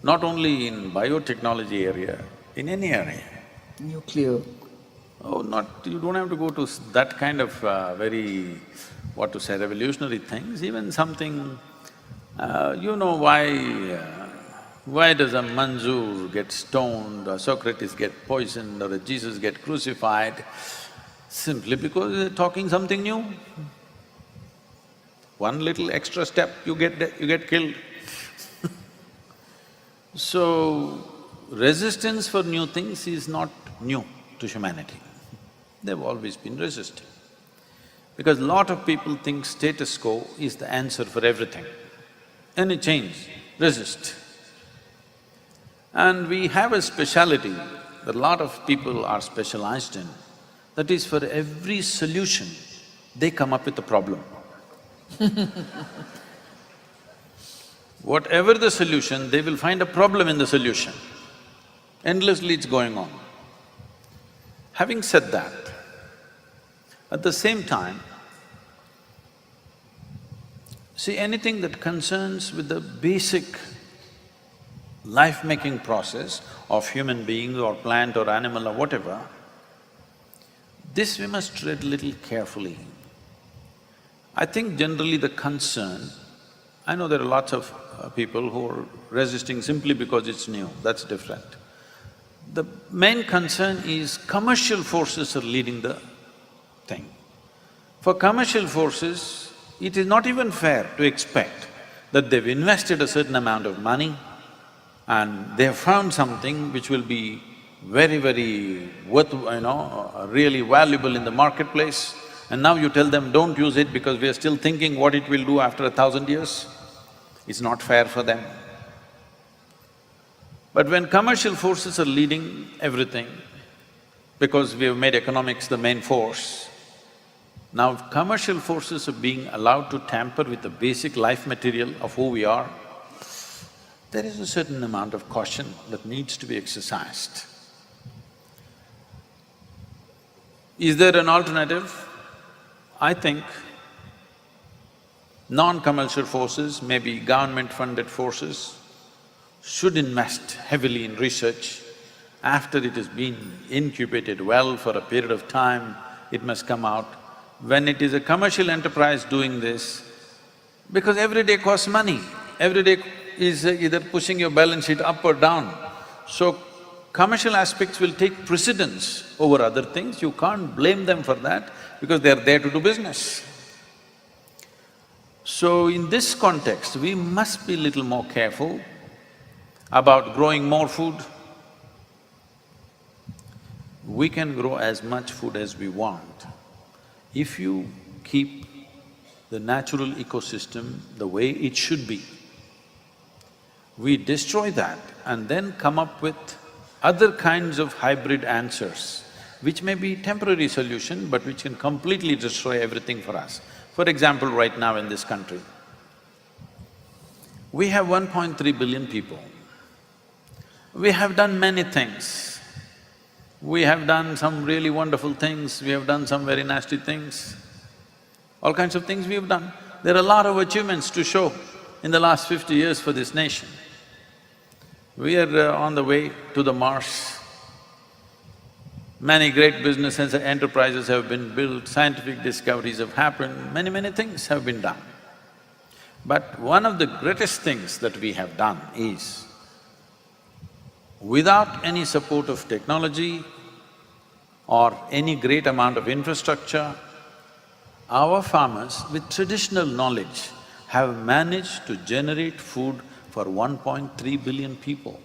Not only in biotechnology area, in any area. Nuclear. Oh, you don't have to go to that kind of very, what to say, revolutionary things, even something… you know why does a Manzoor get stoned, or Socrates get poisoned, or a Jesus get crucified? Simply because they're talking something new. One little extra step, you get killed. So, resistance for new things is not new to humanity. They've always been resisting. Because lot of people think status quo is the answer for everything. Any change, resist. And we have a speciality that a lot of people are specialized in, that is, for every solution, they come up with a problem. Whatever the solution, they will find a problem in the solution. Endlessly it's going on. Having said that, at the same time, see, anything that concerns with the basic life-making process of human being or plant or animal or whatever, this we must tread little carefully. I think generally the concern… I know there are lots of people who are resisting simply because it's new, that's different. The main concern is commercial forces are leading the thing. For commercial forces, it is not even fair to expect that they've invested a certain amount of money and they have found something which will be very, very really valuable in the marketplace, and now you tell them, don't use it because we are still thinking what it will do after 1,000 years. It's not fair for them. But when commercial forces are leading everything, because we have made economics the main force, now if commercial forces are being allowed to tamper with the basic life material of who we are, there is a certain amount of caution that needs to be exercised. Is there an alternative? I think non-commercial forces, maybe government-funded forces, should invest heavily in research. After it has been incubated well for a period of time, it must come out. When it is a commercial enterprise doing this, because every day costs money, every day is either pushing your balance sheet up or down. So, commercial aspects will take precedence over other things. You can't blame them for that because they're there to do business. So, in this context, we must be little more careful about growing more food. We can grow as much food as we want. If you keep the natural ecosystem the way it should be, we destroy that and then come up with other kinds of hybrid answers, which may be temporary solution but which can completely destroy everything for us. For example, right now in this country, we have 1.3 billion people. We have done many things. We have done some really wonderful things, we have done some very nasty things. All kinds of things we have done. There are a lot of achievements to show in the last 50 years for this nation. We are on the way to the Mars. Many great businesses and enterprises have been built, scientific discoveries have happened, many things have been done. But one of the greatest things that we have done is, without any support of technology or any great amount of infrastructure, our farmers with traditional knowledge have managed to generate food for 1.3 billion people.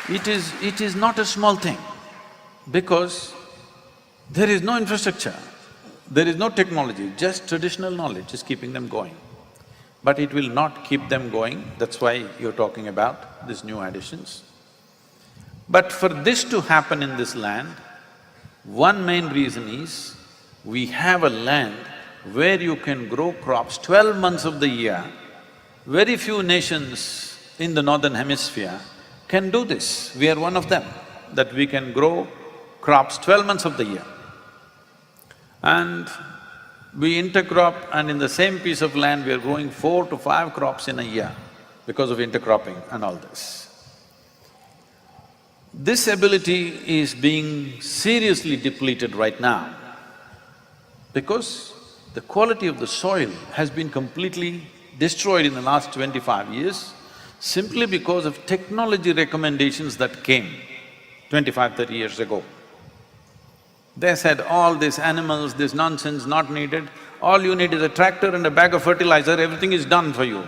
It is not a small thing, because there is no infrastructure, there is no technology, just traditional knowledge is keeping them going. But it will not keep them going, that's why you're talking about these new additions. But for this to happen in this land, one main reason is, we have a land where you can grow crops 12 months of the year. Very few nations in the northern hemisphere can do this. We are one of them, that we can grow crops 12 months of the year. And we intercrop, and in the same piece of land we are growing 4 to 5 crops in a year because of intercropping and all this. This ability is being seriously depleted right now because the quality of the soil has been completely destroyed in the last 25 years simply because of technology recommendations that came 25, 30 years ago. They said, all these animals, this nonsense not needed, all you need is a tractor and a bag of fertilizer, everything is done for you.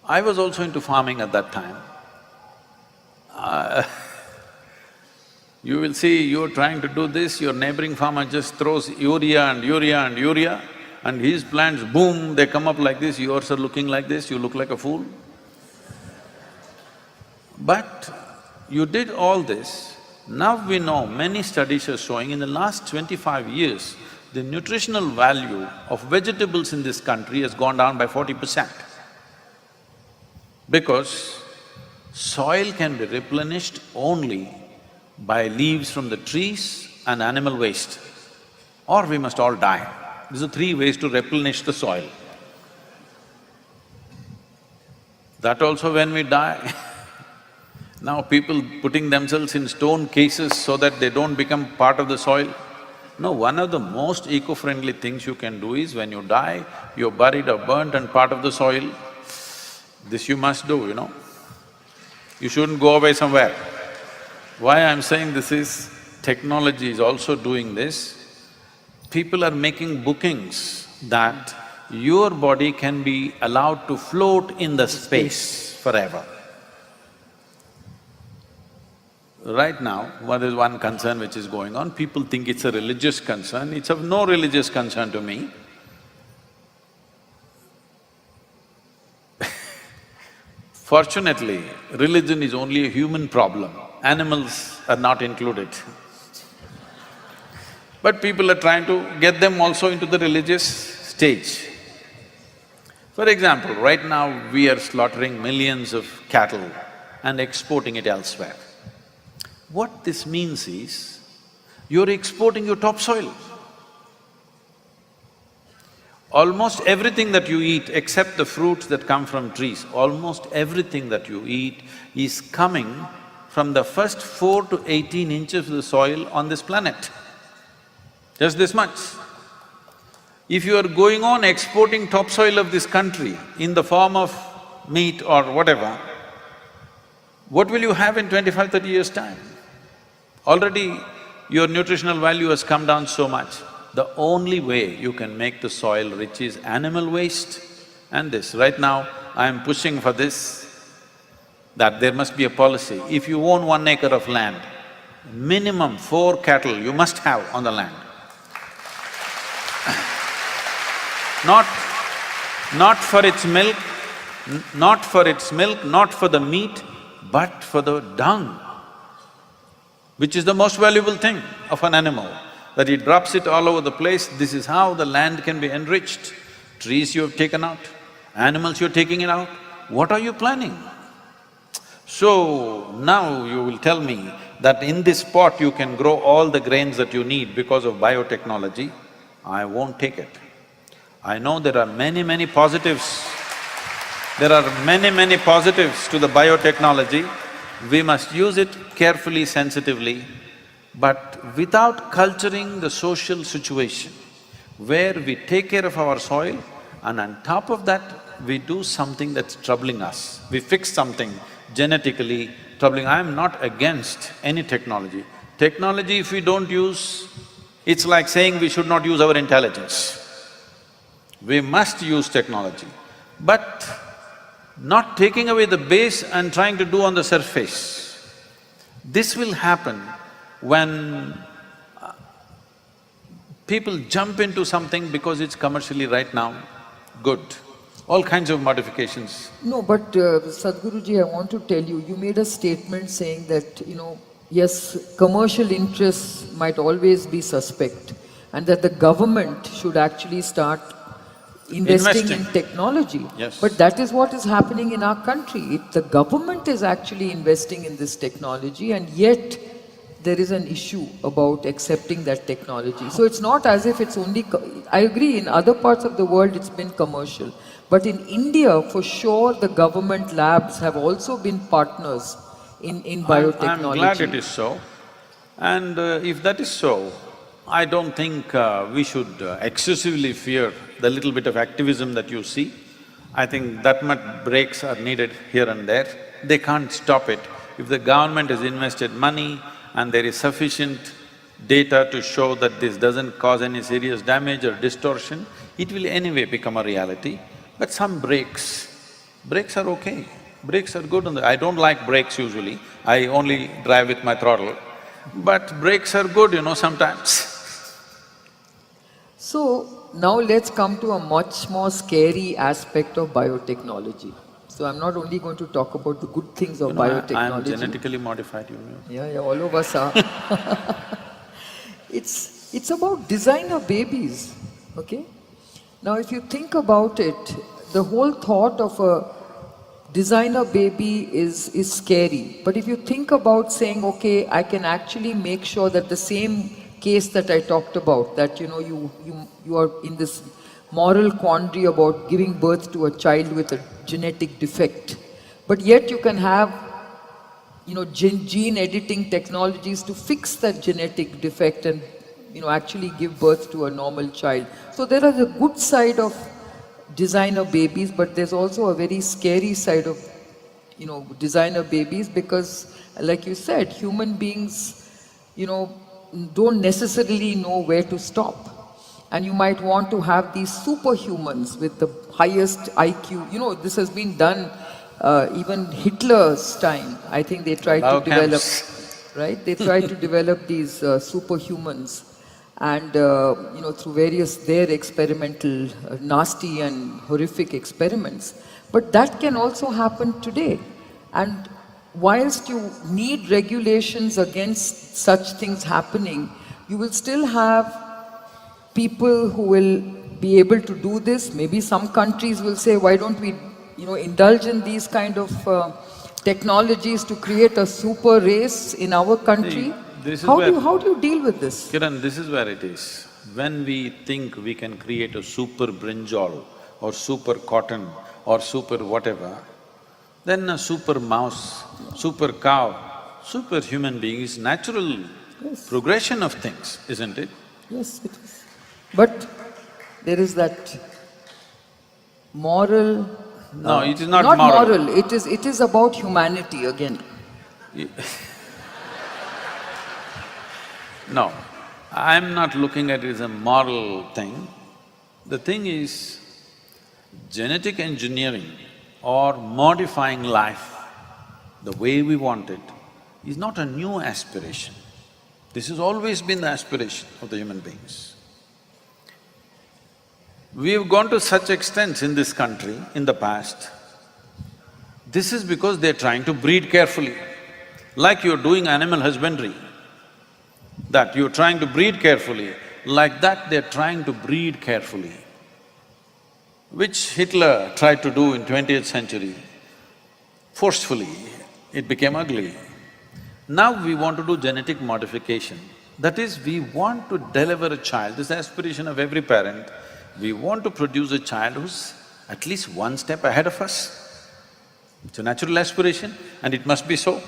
I was also into farming at that time. You will see, you're trying to do this, your neighboring farmer just throws urea and urea and urea, and his plants, boom, they come up like this, yours are looking like this, you look like a fool. But you did all this. Now we know, many studies are showing in the last 25 years, the nutritional value of vegetables in this country has gone down by 40%. Because soil can be replenished only by leaves from the trees and animal waste, or we must all die. These are three ways to replenish the soil. That also when we die, now people putting themselves in stone cases so that they don't become part of the soil. No, one of the most eco-friendly things you can do is when you die, you're buried or burnt and part of the soil. This you must do, you know. You shouldn't go away somewhere. Why I'm saying this is, technology is also doing this. People are making bookings that your body can be allowed to float in the space forever. Right now, there is one concern which is going on, people think it's a religious concern, it's of no religious concern to me. Fortunately, religion is only a human problem, animals are not included. But people are trying to get them also into the religious stage. For example, right now we are slaughtering millions of cattle and exporting it elsewhere. What this means is, you're exporting your topsoil. Almost everything that you eat, except the fruits that come from trees, almost everything that you eat is coming from the first 4 to 18 inches of the soil on this planet. Just this much. If you are going on exporting topsoil of this country in the form of meat or whatever, what will you have in 25, 30 years' time? Already your nutritional value has come down so much. The only way you can make the soil rich is animal waste and this. Right now, I am pushing for this, that there must be a policy. If you own 1 acre of land, minimum 4 cattle you must have on the land. Not for its milk, not for the meat, but for the dung, which is the most valuable thing of an animal, that it drops it all over the place. This is how the land can be enriched. Trees you have taken out, animals you're taking it out, what are you planning? So, now you will tell me that in this pot you can grow all the grains that you need because of biotechnology. I won't take it. I know there are many positives. There are many positives to the biotechnology. We must use it carefully, sensitively. But without culturing the social situation, where we take care of our soil and on top of that, we do something that's troubling us. We fix something genetically troubling. I'm not against any technology. Technology if we don't use, it's like saying we should not use our intelligence. We must use technology, but not taking away the base and trying to do on the surface. This will happen when people jump into something because it's commercially right now good. All kinds of modifications. No, but Sadhguruji, I want to tell you, you made a statement saying that, yes, commercial interests might always be suspect and that the government should actually start investing in technology. Yes. But that is what is happening in our country. The government is actually investing in this technology and yet there is an issue about accepting that technology. So it's not as if it's only… I agree, in other parts of the world it's been commercial. But in India, for sure, the government labs have also been partners in biotechnology. I'm glad it is so. And if that is so, I don't think we should excessively fear the little bit of activism that you see. I think that much breaks are needed here and there. They can't stop it. If the government has invested money and there is sufficient data to show that this doesn't cause any serious damage or distortion, it will anyway become a reality. But some brakes are okay. Brakes are good I don't like brakes usually, I only drive with my throttle. But brakes are good, sometimes. So, now let's come to a much more scary aspect of biotechnology. So I'm not only going to talk about the good things of biotechnology. I'm genetically modified, Yeah, all of us are. It's about designer babies, okay? Now if you think about it, the whole thought of a designer baby is scary. But if you think about saying, okay, I can actually make sure that the same case that I talked about, that you are in this moral quandary about giving birth to a child with a genetic defect, but yet you can have gene editing technologies to fix that genetic defect and actually give birth to a normal child. So there is a good side of designer babies, but there's also a very scary side of designer babies, because like you said, human beings don't necessarily know where to stop. And you might want to have these superhumans with the highest IQ. This has been done even Hitler's time. I think they tried to develop, right? They tried to develop these superhumans, and through various their experimental, nasty and horrific experiments. But that can also happen today. And whilst you need regulations against such things happening, you will still have people who will be able to do this. Maybe some countries will say, why don't we indulge in these kind of technologies to create a super race in our country? How do you deal with this? Kiran, this is where it is. When we think we can create a super brinjal or super cotton or super whatever, then a super mouse, super cow, super human being is natural progression of things, isn't it? Yes, it is. But there is that moral… No, it is not moral. It is about humanity again. No, I'm not looking at it as a moral thing. The thing is, genetic engineering or modifying life the way we want it is not a new aspiration. This has always been the aspiration of the human beings. We've gone to such extents in this country in the past. This is because they're trying to breed carefully. Like you're doing animal husbandry, that you're trying to breed carefully, like that they're trying to breed carefully, which Hitler tried to do in 20th century. Forcefully, it became ugly. Now we want to do genetic modification. That is, we want to deliver a child, this is the aspiration of every parent. We want to produce a child who's at least one step ahead of us. It's a natural aspiration and it must be so.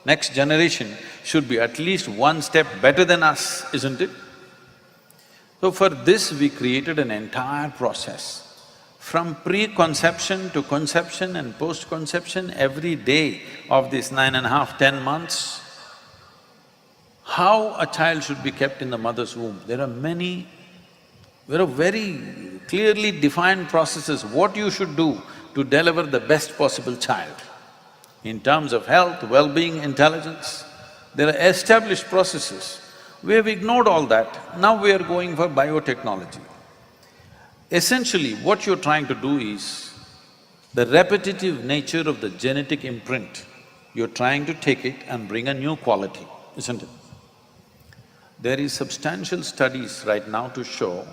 Next generation should be at least one step better than us, isn't it? So for this, we created an entire process. From pre-conception to conception and post-conception, every day of these 9.5, 10 months, how a child should be kept in the mother's womb. There are very clearly defined processes, what you should do to deliver the best possible child. In terms of health, well-being, intelligence, there are established processes. We have ignored all that, now we are going for biotechnology. Essentially, what you're trying to do is the repetitive nature of the genetic imprint. You're trying to take it and bring a new quality, isn't it? There is substantial studies right now to show,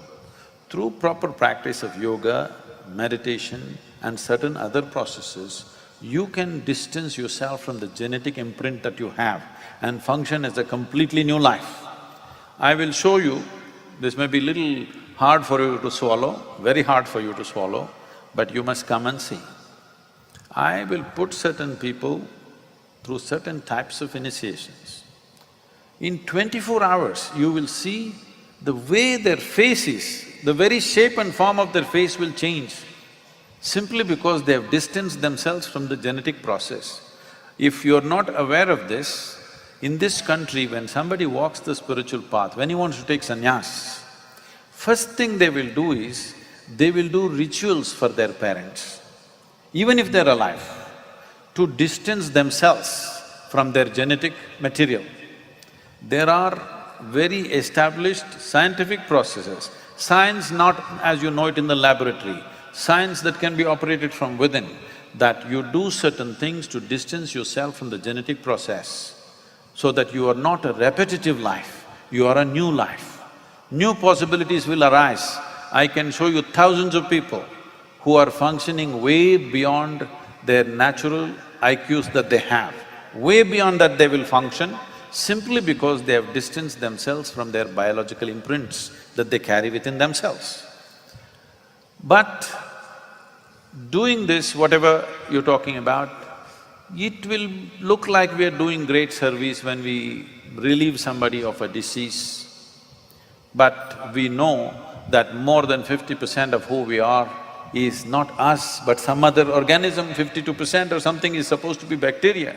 through proper practice of yoga, meditation and certain other processes, you can distance yourself from the genetic imprint that you have and function as a completely new life. I will show you, this may be little hard for you to swallow, very hard for you to swallow, but you must come and see. I will put certain people through certain types of initiations. In 24 hours, you will see the way their face is, the very shape and form of their face will change, simply because they have distanced themselves from the genetic process. If you're not aware of this, in this country, when somebody walks the spiritual path, when he wants to take sannyas, first thing they will do is, they will do rituals for their parents, even if they're alive, to distance themselves from their genetic material. There are very established scientific processes, science not as you know it in the laboratory, science that can be operated from within, that you do certain things to distance yourself from the genetic process, so that you are not a repetitive life, you are a new life. New possibilities will arise. I can show you thousands of people who are functioning way beyond their natural IQs that they have. Way beyond that they will function, simply because they have distanced themselves from their biological imprints that they carry within themselves. But doing this, whatever you're talking about, it will look like we are doing great service when we relieve somebody of a disease. But we know that more than 50% of who we are is not us, but some other organism, 52% or something is supposed to be bacteria.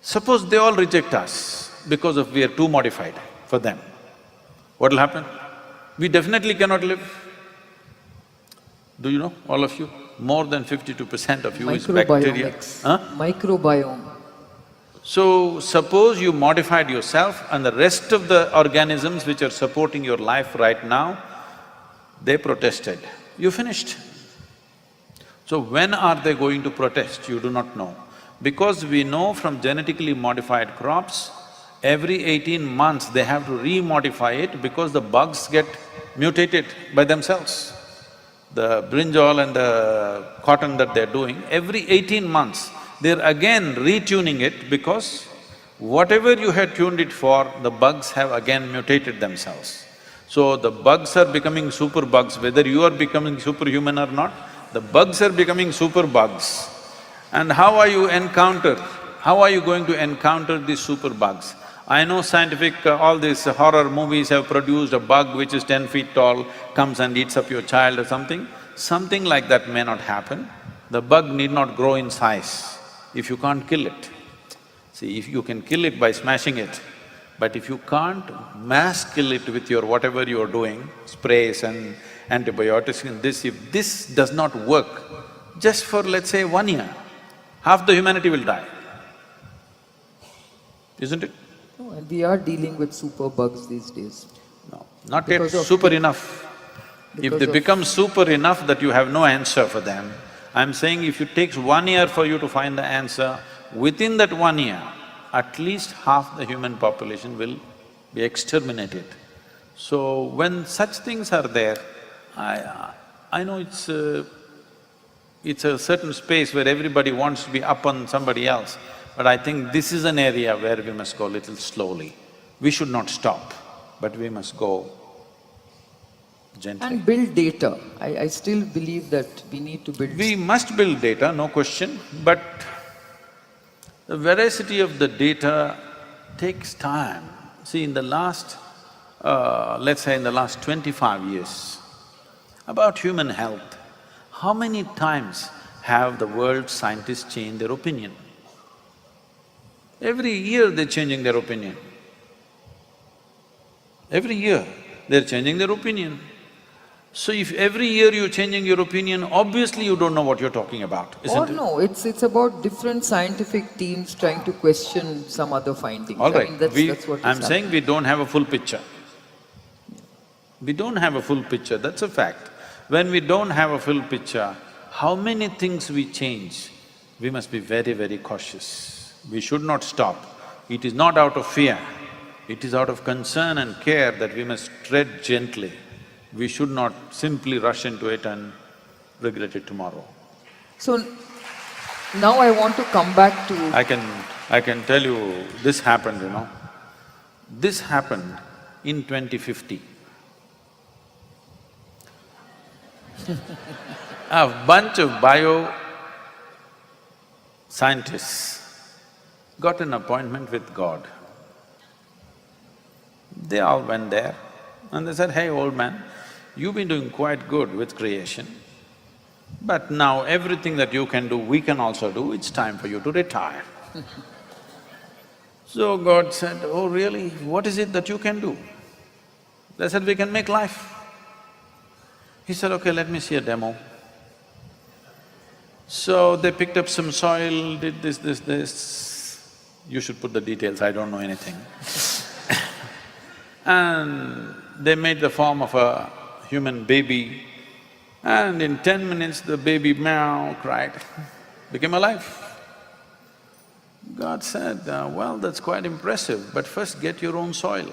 Suppose they all reject us because of we are too modified for them, what will happen? We definitely cannot live. Do you know, all of you? More than 52% of you is bacteria. Microbiome. So, suppose you modified yourself and the rest of the organisms which are supporting your life right now, they protested, you finished. So when are they going to protest? You do not know. Because we know from genetically modified crops, every 18 months they have to re-modify it because the bugs get mutated by themselves. The brinjal and the cotton that they're doing, every 18 months, they're again retuning it because whatever you had tuned it for, the bugs have again mutated themselves. So the bugs are becoming super bugs, whether you are becoming superhuman or not, the bugs are becoming super bugs. And how are you going to encounter these super bugs? I know all these horror movies have produced a bug which is 10 feet tall, comes and eats up your child or something. Something like that may not happen. The bug need not grow in size if you can't kill it. See, if you can kill it by smashing it, but if you can't mass kill it with your whatever you're doing, sprays and antibiotics and this, if this does not work, just for let's say 1 year, half the humanity will die, isn't it? No, and we are dealing with super bugs these days. No, not yet super enough. If they become super enough that you have no answer for them, I'm saying if it takes 1 year for you to find the answer, within that 1 year, at least half the human population will be exterminated. So when such things are there, I know it's a certain space where everybody wants to be up on somebody else, but I think this is an area where we must go little slowly. We should not stop, but we must go gently. And build data. I still believe that we need to build… We must build data, no question, but The veracity of the data takes time. See, in the last, let's say in the last 25 years, about human health, how many times have the world scientists changed their opinion? Every year they're changing their opinion. Every year they're changing their opinion. So if every year you're changing your opinion, obviously you don't know what you're talking about, isn't it? No, it's about different scientific teams trying to question some other findings. All right, I mean, that's what I'm saying we don't have a full picture. We don't have a full picture, that's a fact. When we don't have a full picture, how many things we change, we must be very, very cautious. We should not stop. It is not out of fear, it is out of concern and care that we must tread gently. We should not simply rush into it and regret it tomorrow. So, now I want to come back to… I can tell you, this happened, you know. This happened in 2050. A bunch of bio-scientists got an appointment with God. They all went there and they said, "Hey, old man, you've been doing quite good with creation, but now everything that you can do, we can also do, it's time for you to retire." So God said, "Oh really? What is it that you can do?" They said, "We can make life." He said, "Okay, let me see a demo." So they picked up some soil, did this. You should put the details, I don't know anything. And they made the form of a human baby, and in 10 minutes the baby meow cried, became alive. God said, well, that's quite impressive, but first get your own soil.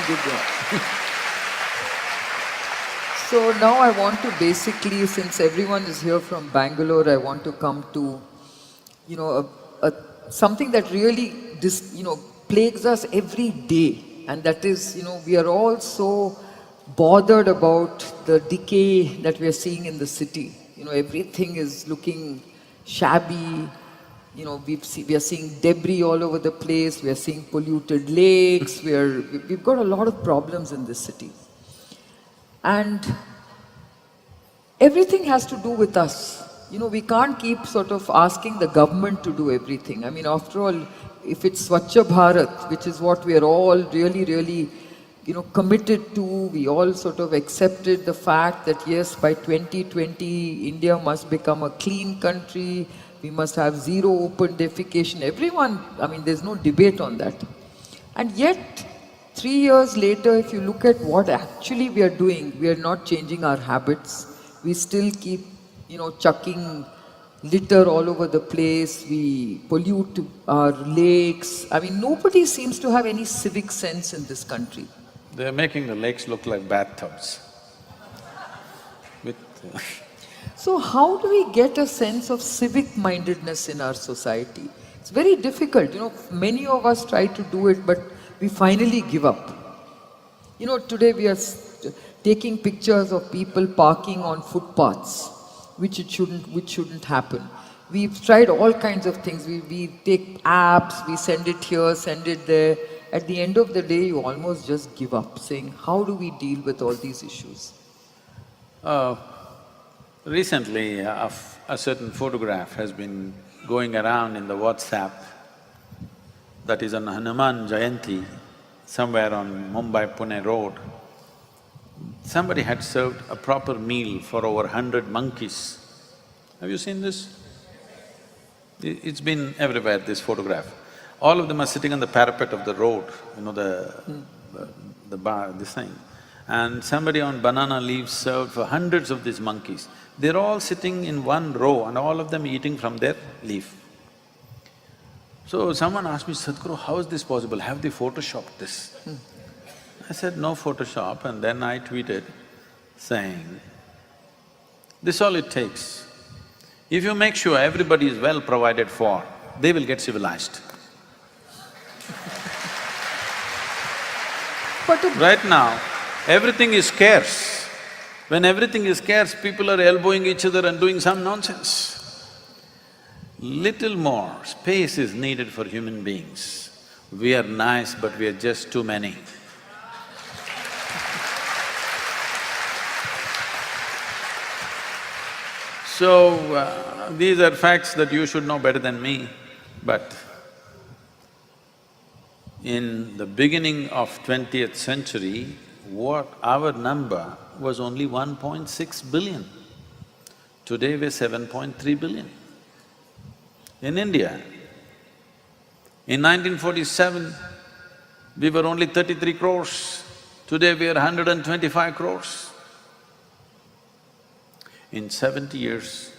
Good job. So now I want to basically, since everyone is here from Bangalore, I want to come to, something that really plagues us every day, and that is, we are all so bothered about the decay that we are seeing in the city. Everything is looking shabby. We are seeing debris all over the place, we are seeing polluted lakes, we've got a lot of problems in this city. And everything has to do with us. We can't keep sort of asking the government to do everything. I mean, after all, if it's Swachha Bharat, which is what we are all really, committed to, we all sort of accepted the fact that yes, by 2020, India must become a clean country, we must have zero open defecation. Everyone, I mean, there's no debate on that. And yet, 3 years later, if you look at what actually we are doing, we are not changing our habits. We still keep, chucking litter all over the place. We pollute our lakes. I mean, nobody seems to have any civic sense in this country. They're making the lakes look like bathtubs with So how do we get a sense of civic-mindedness in our society? It's very difficult, many of us try to do it, but we finally give up. Today we are taking pictures of people parking on footpaths, which shouldn't happen. We've tried all kinds of things. We take apps, we send it here, send it there. At the end of the day, you almost just give up, saying, how do we deal with all these issues? Recently, a certain photograph has been going around in the WhatsApp that is on Hanuman Jayanti, somewhere on Mumbai-Pune road. Somebody had served a proper meal for over 100 monkeys. Have you seen this? It's been everywhere, this photograph. All of them are sitting on the parapet of the road, the bar, this thing. And somebody on banana leaves served for hundreds of these monkeys. They're all sitting in one row and all of them eating from their leaf. So someone asked me, "Sadhguru, how is this possible? Have they photoshopped this?" I said, "No Photoshop," and then I tweeted saying, "This all it takes. If you make sure everybody is well provided for, they will get civilized." But right now, everything is scarce. When everything is scarce, people are elbowing each other and doing some nonsense. Little more space is needed for human beings. We are nice, but we are just too many. So, these are facts that you should know better than me, but in the beginning of 20th century, our number was only 1.6 billion. Today we're 7.3 billion. In India, in 1947, we were only 33 crores. Today we are 125 crores. In 70 years,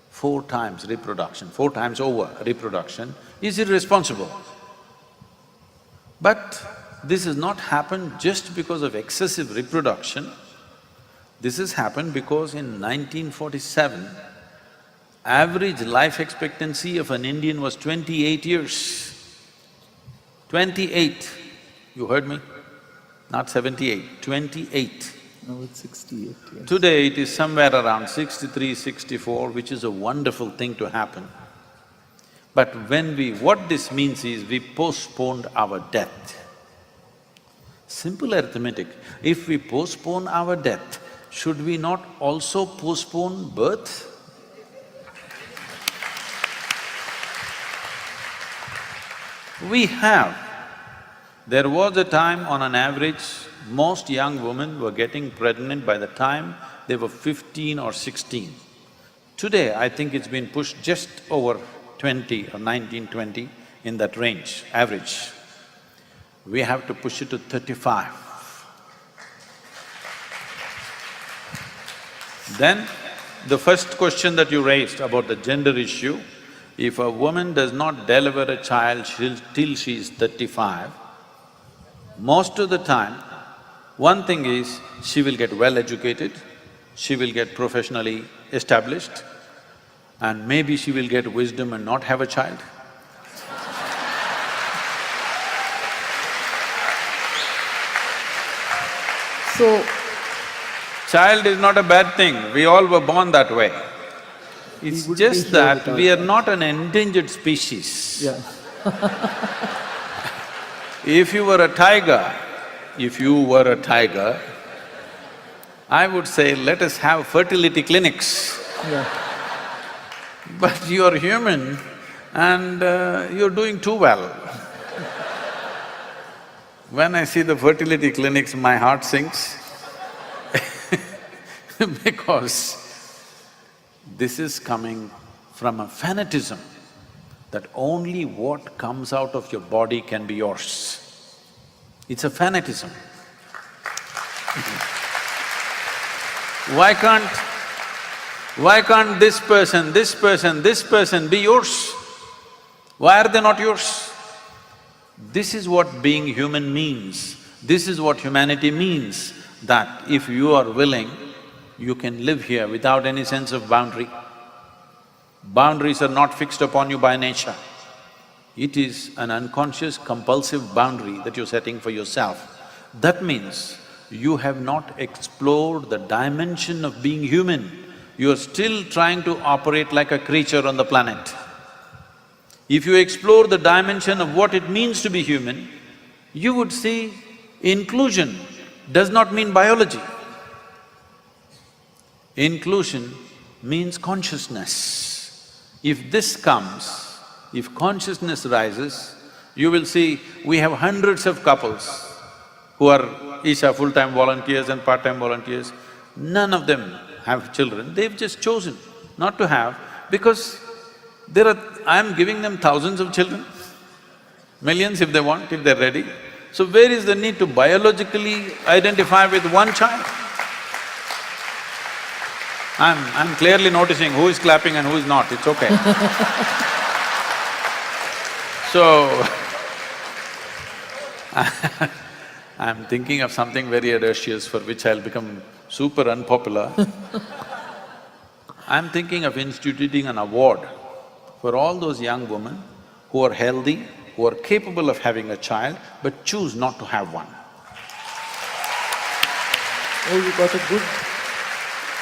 4 times reproduction, 4 times over reproduction is irresponsible. But this has not happened just because of excessive reproduction. This has happened because in 1947, average life expectancy of an Indian was 28 years. 28, you heard me? Not 78, 28. Now it's 68, yes. Today it is somewhere around 63, 64, which is a wonderful thing to happen. But what this means is we postponed our death. Simple arithmetic, if we postpone our death, should we not also postpone birth? There was a time on an average, most young women were getting pregnant by the time they were 15 or 16. Today, I think it's been pushed just over 20 or 19, 20, in that range, average. We have to push it to 35. Then, the first question that you raised about the gender issue, if a woman does not deliver a child till she is 35, most of the time, one thing is, she will get well educated, she will get professionally established, and maybe she will get wisdom and not have a child. So, Child is not a bad thing, we all were born that way. It's just that we are not an endangered species. yeah. If you were a tiger, I would say, let us have fertility clinics. Yeah. But you're human and you're doing too well. When I see the fertility clinics, my heart sinks because this is coming from a fanatism that only what comes out of your body can be yours. It's a fanatism. Why can't this person be yours? Why are they not yours? This is what being human means. This is what humanity means, that if you are willing, you can live here without any sense of boundary. Boundaries are not fixed upon you by nature. It is an unconscious, compulsive boundary that you're setting for yourself. That means you have not explored the dimension of being human. You're still trying to operate like a creature on the planet. If you explore the dimension of what it means to be human, you would see inclusion does not mean biology. Inclusion means consciousness. If this comes, if consciousness rises, you will see we have hundreds of couples who each are full-time volunteers and part-time volunteers. None of them have children, they've just chosen not to have because I'm giving them thousands of children, millions if they want, if they're ready. So where is the need to biologically identify with one child? I'm clearly noticing who is clapping and who is not, it's okay. So, I'm thinking of something very audacious for which I'll become super unpopular. I'm thinking of instituting an award for all those young women who are healthy, who are capable of having a child, but choose not to have one. Oh, you got a good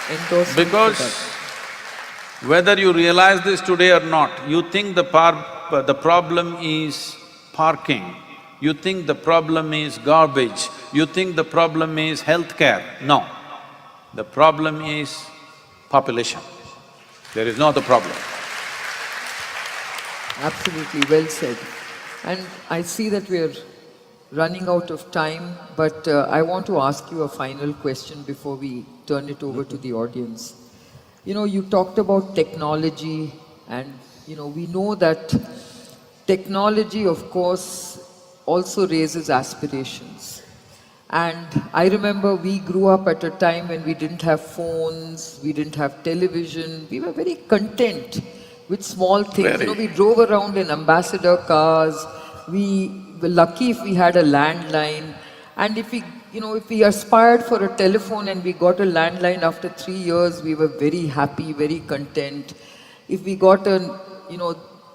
endorsement for Because that. whether you realize this today or not, you think the problem is parking, you think the problem is garbage, you think the problem is healthcare. No, the problem is population. There is no other problem. Absolutely, well said. And I see that we're running out of time, but I want to ask you a final question before we turn it over to the audience. You know, you talked about technology, and we know that technology, of course, also raises aspirations. And I remember we grew up at a time when we didn't have phones, we didn't have television, we were very content with small things. Very. We drove around in ambassador cars, we were lucky if we had a landline, and if we aspired for a telephone and we got a landline after 3 years, we were very happy, very content. If we got a,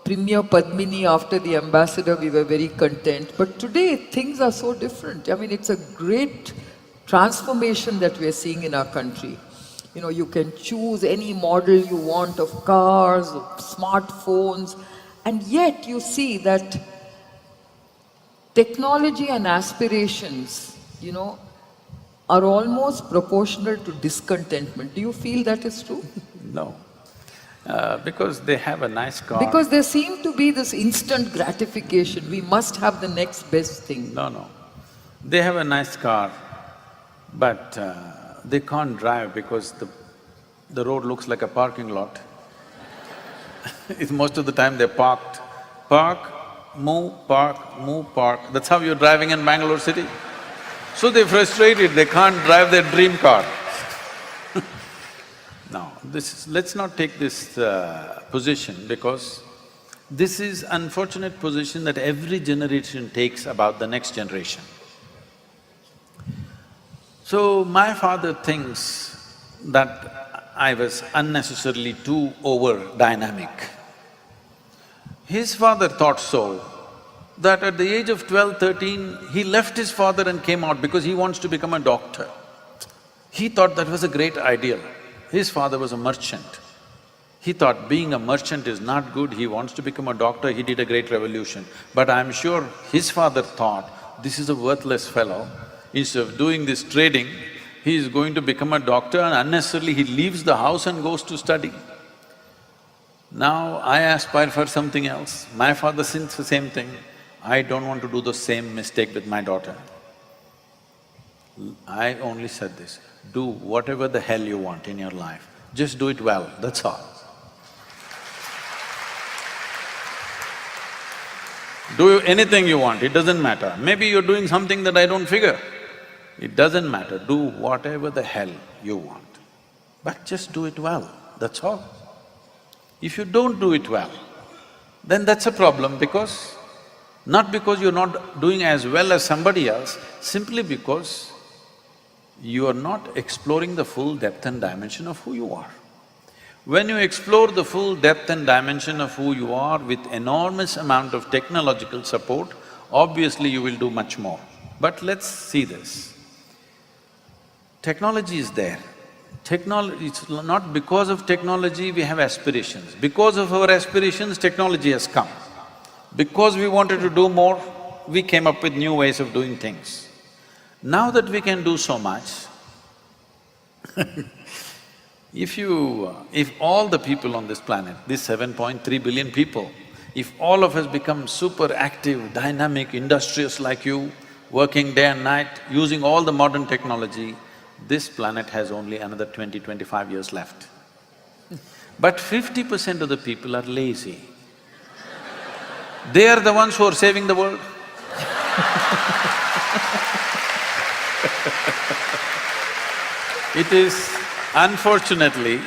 Premier Padmini after the ambassador, we were very content. But today, things are so different. I mean, it's a great transformation that we're seeing in our country. You can choose any model you want of cars, of smartphones, and yet you see that technology and aspirations, are almost proportional to discontentment. Do you feel that is true? No. Because they have a nice car. Because there seems to be this instant gratification. We must have the next best thing. No. They have a nice car, but they can't drive because the road looks like a parking lot. It's most of the time they're parked. Park, move, park. That's how you're driving in Bangalore city. So they're frustrated, they can't drive their dream car. Now, let's not take this position, because this is unfortunate position that every generation takes about the next generation. So my father thinks that I was unnecessarily too over-dynamic. His father thought so, that at the age of 12, 13, he left his father and came out because he wants to become a doctor. He thought that was a great ideal. His father was a merchant. He thought being a merchant is not good, he wants to become a doctor, he did a great revolution. But I'm sure his father thought, this is a worthless fellow, instead of doing this trading, he is going to become a doctor and unnecessarily he leaves the house and goes to study. Now I aspire for something else. My father thinks the same thing. I don't want to do the same mistake with my daughter. I only said this, do whatever the hell you want in your life, just do it well, that's all. Do anything you want, it doesn't matter. Maybe you're doing something that I don't figure. It doesn't matter, do whatever the hell you want, but just do it well, that's all. If you don't do it well, then that's a problem, because… not because you're not doing as well as somebody else, simply because you are not exploring the full depth and dimension of who you are. When you explore the full depth and dimension of who you are with enormous amount of technological support, obviously you will do much more. But let's see this. Technology is there. It's not because of technology we have aspirations. Because of our aspirations, technology has come. Because we wanted to do more, we came up with new ways of doing things. Now that we can do so much, if all the people on this planet, these 7.3 billion people, if all of us become super active, dynamic, industrious like you, working day and night, using all the modern technology, this planet has only another 20-25 years left. But 50% of the people are lazy. They are the ones who are saving the world. It is unfortunately,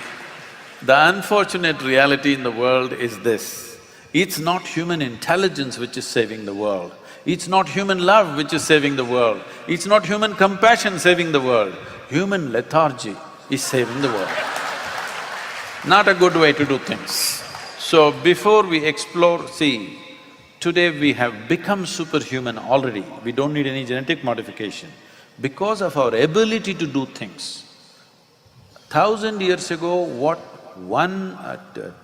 the unfortunate reality in the world is this: it's not human intelligence which is saving the world, it's not human love which is saving the world, it's not human compassion saving the world, human lethargy is saving the world. Not a good way to do things. So before we explore, see, today we have become superhuman already, we don't need any genetic modification. Because of our ability to do things, 1,000 years ago, what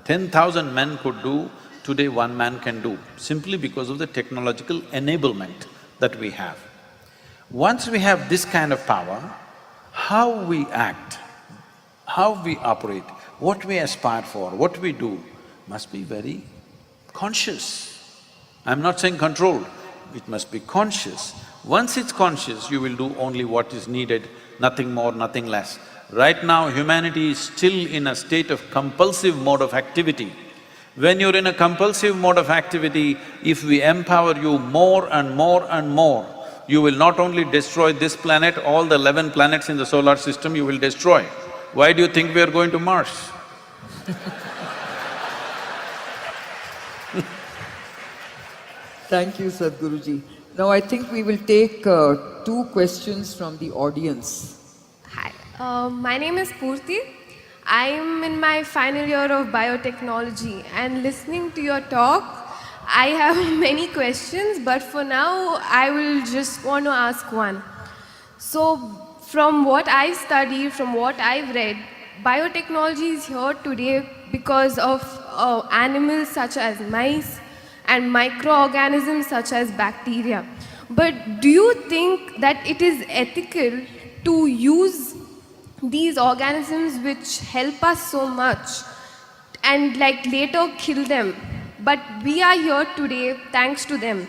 10,000 men could do, today one man can do, simply because of the technological enablement that we have. Once we have this kind of power, how we act, how we operate, what we aspire for, what we do, must be very conscious. I'm not saying controlled, it must be conscious. Once it's conscious, you will do only what is needed, nothing more, nothing less. Right now, humanity is still in a state of compulsive mode of activity. When you're in a compulsive mode of activity, if we empower you more and more and more, you will not only destroy this planet, all the 11 planets in the solar system you will destroy. Why do you think we are going to Mars? Thank you, Sadhguruji. Now I think we will take two questions from the audience. Hi, my name is Purti. I'm in my final year of biotechnology, and listening to your talk, I have many questions, but for now, I will just want to ask one. So, from what I study, from what I've read, biotechnology is here today because of animals such as mice and microorganisms such as bacteria. But do you think that it is ethical to use these organisms which help us so much and like later kill them? But we are here today thanks to them.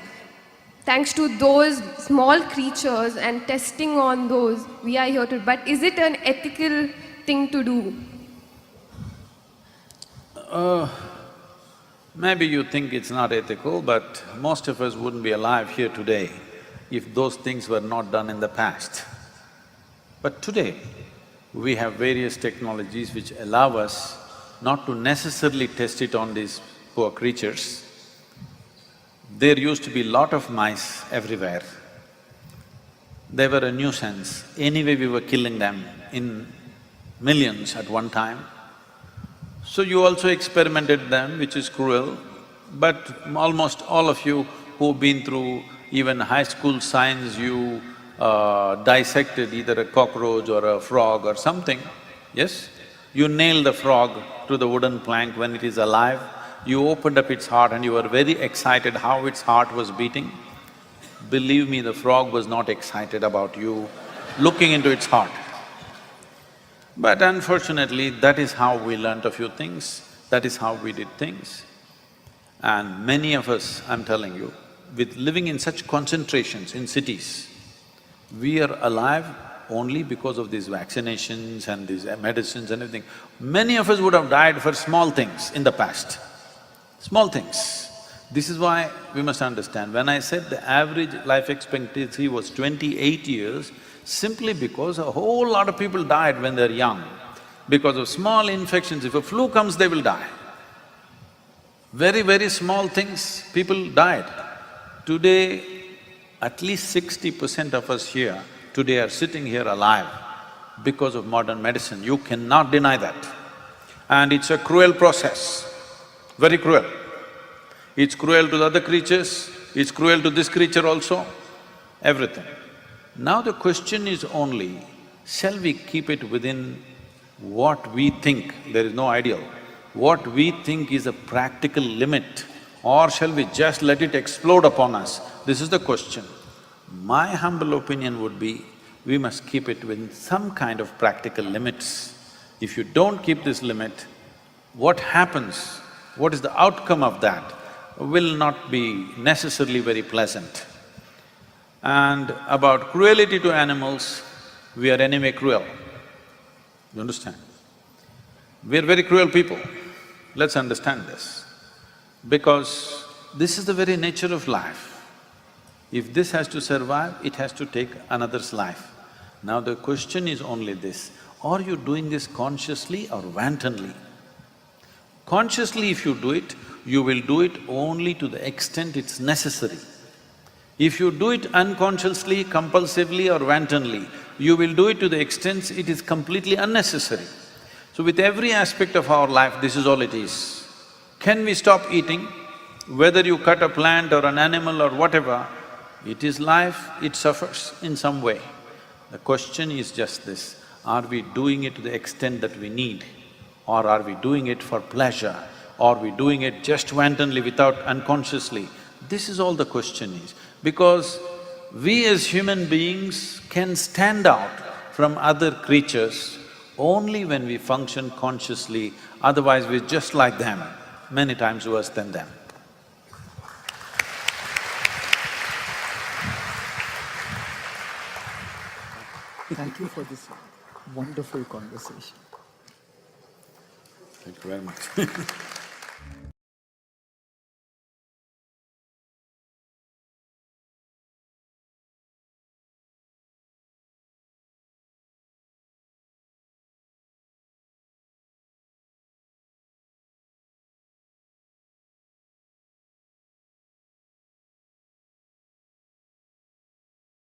Thanks to those small creatures and testing on those, we are here to… But is it an ethical thing to do? Maybe you think it's not ethical, but most of us wouldn't be alive here today if those things were not done in the past. But today, we have various technologies which allow us not to necessarily test it on these poor creatures. There used to be lot of mice everywhere. They were a nuisance. Anyway, we were killing them in millions at one time. So you also experimented them, which is cruel, but almost all of you who've been through even high school science, you dissected either a cockroach or a frog or something, yes? You nailed the frog to the wooden plank when it is alive, you opened up its heart and you were very excited how its heart was beating. Believe me, the frog was not excited about you looking into its heart. But unfortunately, that is how we learnt a few things, that is how we did things. And many of us, I'm telling you, with living in such concentrations in cities, we are alive only because of these vaccinations and these medicines and everything. Many of us would have died for small things in the past, small things. This is why we must understand, when I said the average life expectancy was 28 years, simply because a whole lot of people died when they're young. Because of small infections, if a flu comes, they will die. Very, very small things, people died. Today, at least 60% of us here today are sitting here alive because of modern medicine. You cannot deny that. And it's a cruel process, very cruel. It's cruel to the other creatures, it's cruel to this creature also, everything. Now the question is only, shall we keep it within what we think, there is no ideal, what we think is a practical limit, or shall we just let it explode upon us? This is the question. My humble opinion would be, we must keep it within some kind of practical limits. If you don't keep this limit, what happens, what is the outcome of that will not be necessarily very pleasant. And about cruelty to animals, we are anyway cruel. You understand? We are very cruel people. Let's understand this. Because this is the very nature of life. If this has to survive, it has to take another's life. Now the question is only this, are you doing this consciously or wantonly? Consciously if you do it, you will do it only to the extent it's necessary. If you do it unconsciously, compulsively or wantonly, you will do it to the extent it is completely unnecessary. So with every aspect of our life, this is all it is. Can we stop eating? Whether you cut a plant or an animal or whatever, it is life, it suffers in some way. The question is just this, Are we doing it to the extent that we need? Or are we doing it for pleasure? Or are we doing it just wantonly without unconsciously? This is all the question is. Because we as human beings can stand out from other creatures only when we function consciously, otherwise we're just like them, many times worse than them. Thank you for this wonderful conversation. Thank you very much.